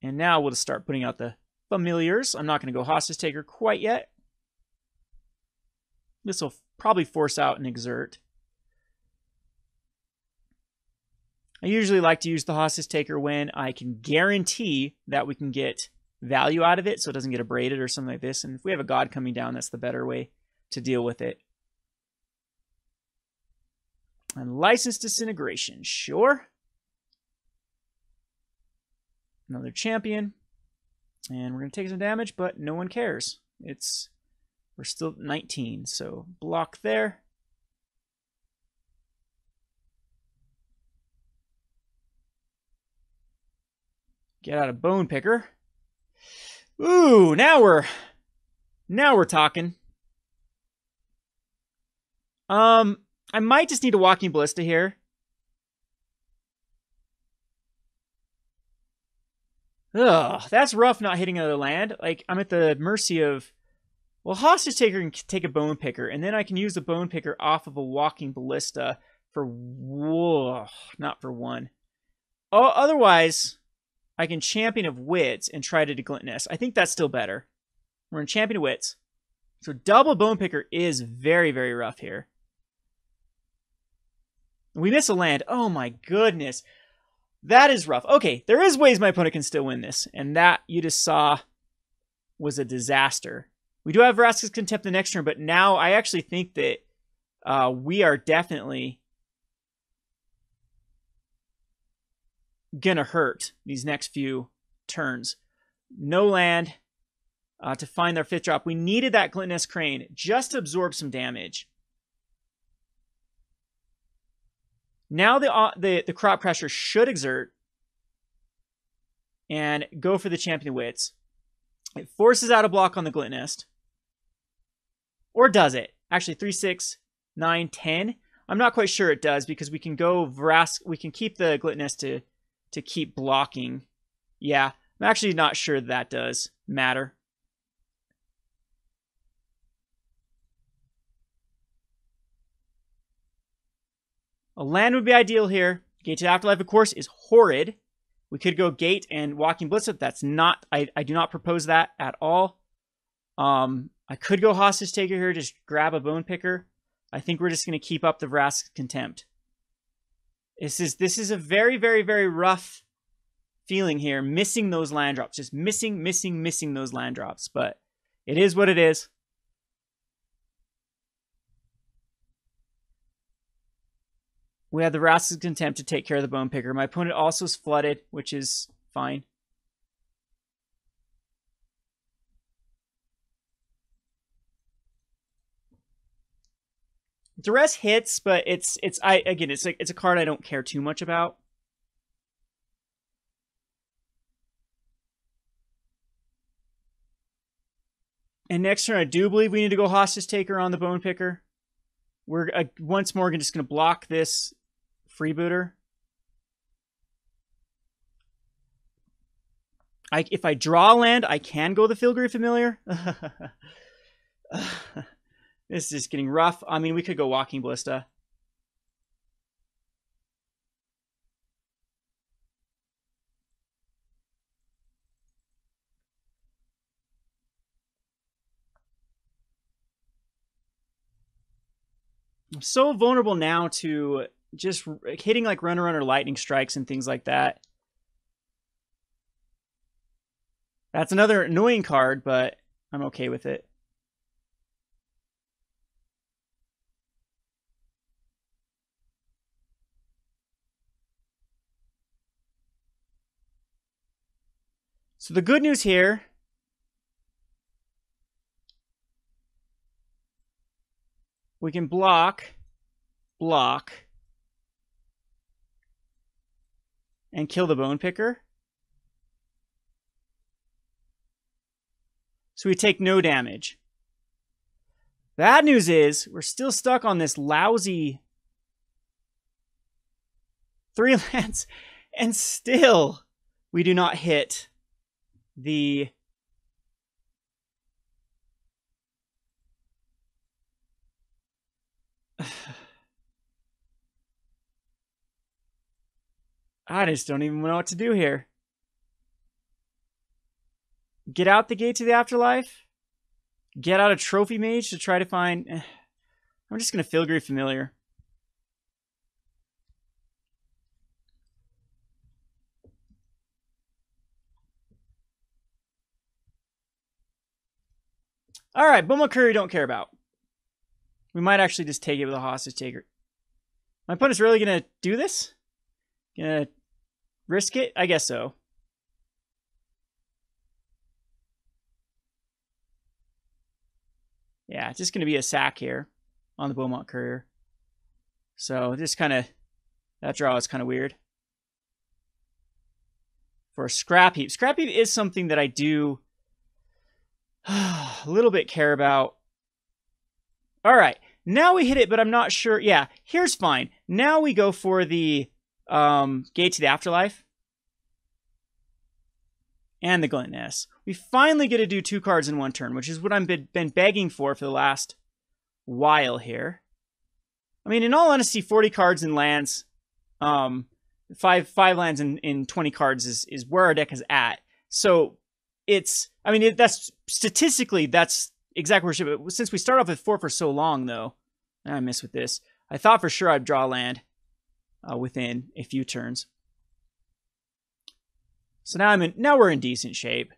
And now we'll just start putting out the Familiars. I'm not going to go Hostage Taker quite yet. This will probably force out an Exert. I usually like to use the Hostage Taker when I can guarantee that we can get value out of it so it doesn't get abraded or something like this. And if we have a God coming down, that's the better way to deal with it. And License Disintegration, sure. Another champion. And we're going to take some damage, but no one cares. We're still at 19, so block there. Get out a Bone Picker. Ooh, now we're talking. I might just need a Walking Ballista here. Ugh, that's rough not hitting another land. Like, I'm at the mercy of... Well, Hostage Taker can take a Bone Picker, and then I can use the Bone Picker off of a Walking Ballista for... Whoa, not for 1. Oh, otherwise, I can Champion of Wits and try to do Glint-Nest. I think that's still better. We're in Champion of Wits. So double Bone Picker is very, very rough here. We miss a land. Oh my goodness. That is rough. Okay, there is ways my opponent can still win this. And that, you just saw, was a disaster. We do have Vraska's Contempt the next turn, but now I actually think that we are definitely gonna hurt these next few turns. No land to find their 5th drop. We needed that Glint-Nest Crane just to absorb some damage. Now the Crop Crasher should exert and go for the Champion of Wits. It forces out a block on the Glint-Nest. Or does it? Actually, 3, 6, 9, 10. I'm not quite sure it does because we can go Vraska. We can keep the Glint-Nest to keep blocking. Yeah, I'm actually not sure that does matter. A land would be ideal here. Gate to Afterlife, of course, is horrid. We could go Gate and Walking Ballista. That's not... I do not propose that at all. I could go Hostage Taker here, just grab a Bone Picker. I think we're just going to keep up the Vraska Contempt. This is a very, very, very rough feeling here. Missing those land drops. Just missing those land drops. But it is what it is. We have the Vraska's Contempt to take care of the Bone Picker. My opponent also is flooded, which is fine. Duress hits, but it's a card I don't care too much about. And next turn, I do believe we need to go Hostage Taker on the Bone Picker. We're once more just going to block this Freebooter. If I draw land, I can go the Filigree Familiar. This is just getting rough. I mean, we could go Walking Ballista. I'm so vulnerable now to just hitting like Runner Lightning Strikes and things like that. That's another annoying card, but I'm okay with it. So the good news here we can block, and kill the Bone Picker. So we take no damage. Bad news is we're still stuck on this lousy 3 lands, and still we do not hit the I just don't even know what to do here. Get out the Gate to the Afterlife. Get out a Trophy Mage to try to find... I'm just going to Filigree Familiar. Alright, Beaumont Courier don't care about. We might actually just take it with a Hostage Taker. My opponent's really going to do this? Gonna risk it? I guess so. Yeah, just going to be a sack here on the Beaumont Courier. So just kind of, that draw is kind of weird. For a Scrap Heap. Scrap Heap is something that I do a little bit care about. All right, now we hit it, but I'm not sure. Yeah, here's fine. Now we go for the Gate to the Afterlife. And the Glint-Nest. We finally get to do 2 cards in 1 turn, which is what I've been begging for the last while here. I mean, in all honesty, 40 cards in lands, 5 lands in 20 cards is where our deck is at. So it's, I mean, that's statistically, that's exactly where it should be. But since we start off with 4 for so long, though, I miss with this. I thought for sure I'd draw a land within a few turns. So now we're in decent shape.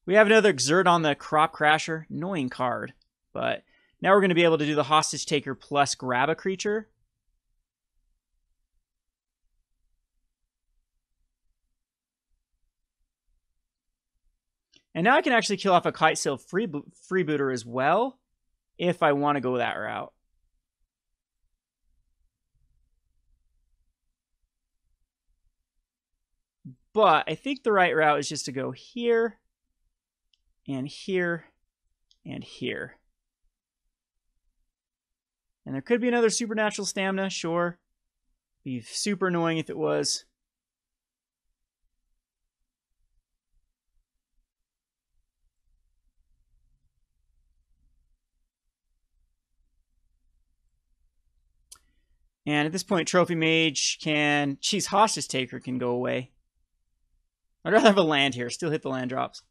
We have another Exert on the Crop Crasher. Annoying card. But now we're going to be able to do the Hostage Taker plus grab a creature. And now I can actually kill off a Kitesail Freebooter as well, if I want to go that route. But I think the right route is just to go here, and here, and here. And there could be another Supernatural Stamina, sure. Be super annoying if it was. And at this point, Trophy Mage can... Geez, Hostage Taker can go away. I'd rather have a land here. Still hit the land drops.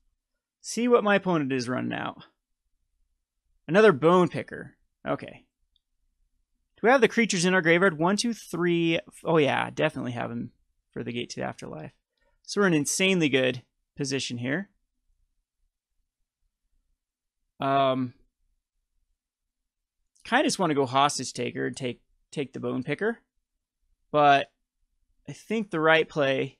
See what my opponent is running out. Another Bone Picker. Okay. Do we have the creatures in our graveyard? 1, 2, 3. Oh yeah, definitely have them for the Gate to the Afterlife. So we're in an insanely good position here. Kind of just want to go Hostage Taker and take the Bone Picker. But I think the right play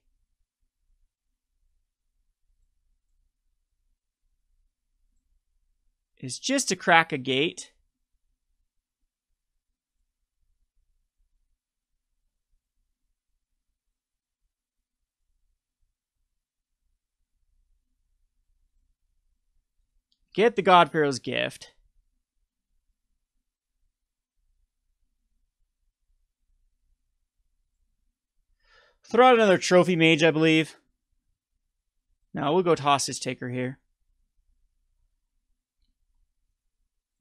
is just to crack a gate. Get the God-Pharaoh's Gift. Throw out another Trophy Mage, I believe. No, we'll go to Hostage Taker here.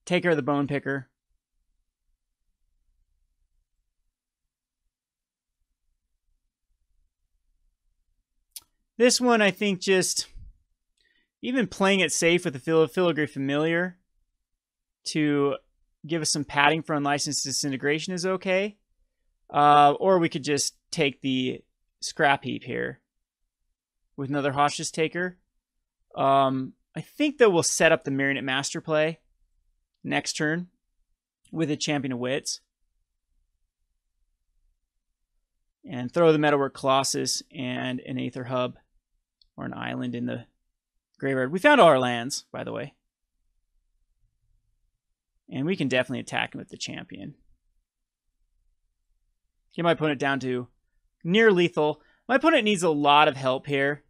Take care of the Bone Picker. This one, I think, just even playing it safe with the Filigree Familiar to give us some padding for Unlicensed Disintegration is okay. Or we could just take the Scrap Heap here with another Hostage Taker. I think that we'll set up the Marionette Master play next turn with a Champion of Wits. And throw the Metalwork Colossus and an Aether Hub or an island in the graveyard. We found all our lands, by the way. And we can definitely attack him with the champion. Get my opponent down to near lethal. My opponent needs a lot of help here.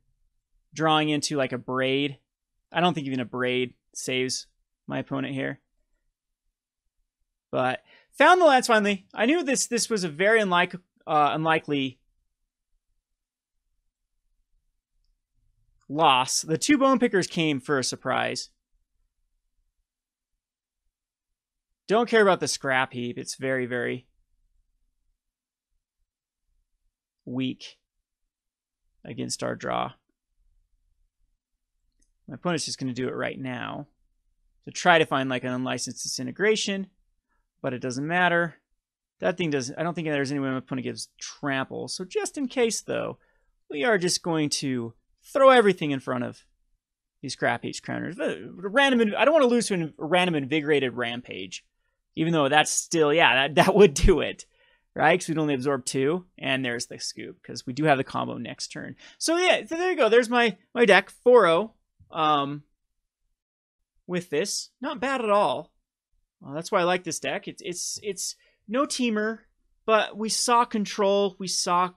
Drawing into like a braid. I don't think even a braid saves my opponent here. But found the lands finally. I knew this was a very unlikely loss. The 2 bone pickers came for a surprise. Don't care about the scrap heap. It's very, very weak against our draw. My opponent's just going to do it right now to try to find like an unlicensed disintegration, but it doesn't matter. That thing doesn't. I don't think there's any way my opponent gives trample. So just in case, though, we are just going to throw everything in front of these scrap heap crowners. Random. I don't want to lose to a random invigorated rampage, even though that's still, yeah, that would do it. Right, because we'd only absorb 2, and there's the scoop, because we do have the combo next turn. So yeah, so there you go. There's my deck, 4-0, with this. Not bad at all. That's why I like this deck. It's no teamer, but we saw control, we saw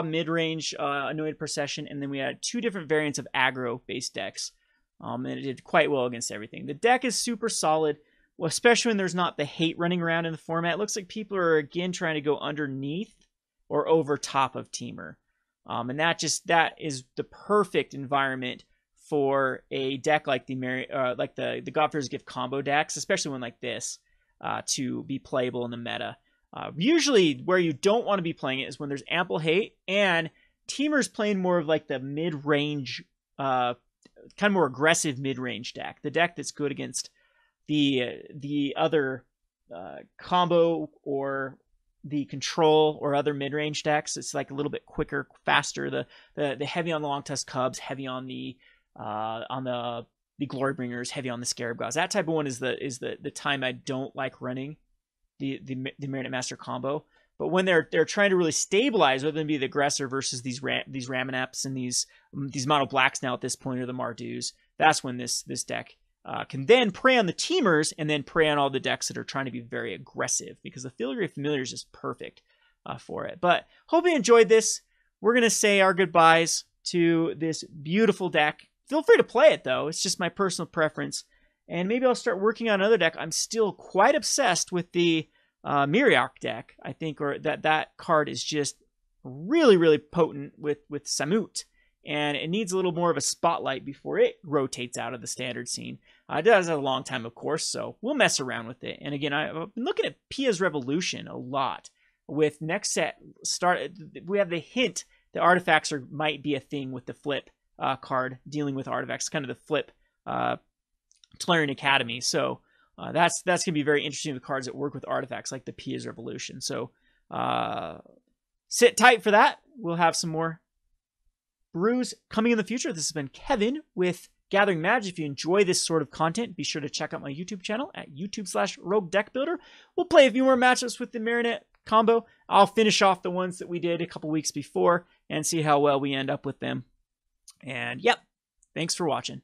mid-range Anointed Procession, and then we had 2 different variants of aggro-based decks, and it did quite well against everything. The deck is super solid. Well, especially when there's not the hate running around in the format. It looks like people are, again, trying to go underneath or over top of Teamer. And that is the perfect environment for a deck like the God-Pharaoh's Gift combo decks, especially one like this, to be playable in the meta. Usually where you don't want to be playing it is when there's ample hate and Teamer's playing more of like the mid-range, kind of more aggressive mid-range deck. The deck that's good against the other combo or the control or other mid-range decks. It's like a little bit quicker, faster. The heavy on the Long Tusk Cubs, heavy on the Glory Bringers, heavy on the Scarab Gods. That type of one is the time I don't like running the Marionette Master combo. But when they're trying to really stabilize, rather than be the aggressor versus these Ramonaps and these mono blacks now at this point, or the Mardus, that's when this deck can then prey on the teamers and then prey on all the decks that are trying to be very aggressive, because the Filigree Familiar is just perfect for it. But hope you enjoyed this. We're going to say our goodbyes to this beautiful deck. Feel free to play it, though. It's just my personal preference. And maybe I'll start working on another deck. I'm still quite obsessed with the Miriarch deck, I think, or that card is just really, really potent with Samut. And it needs a little more of a spotlight before it rotates out of the standard scene. It does have a long time, of course, so we'll mess around with it. And again, I've been looking at Pia's Revolution a lot. With next set, we have the hint that artifacts might be a thing with the flip card dealing with artifacts, kind of the flip Tolarian Academy. So that's going to be very interesting with cards that work with artifacts like the Pia's Revolution. So sit tight for that. We'll have some more brews coming in the future. This has been Kevin with Gathering Magic. If you enjoy this sort of content, be sure to check out my YouTube channel at YouTube/RogueDeckBuilder. We'll play a few more matchups with the Marionette combo. I'll finish off the ones that we did a couple weeks before and see how well we end up with them. And yep, thanks for watching.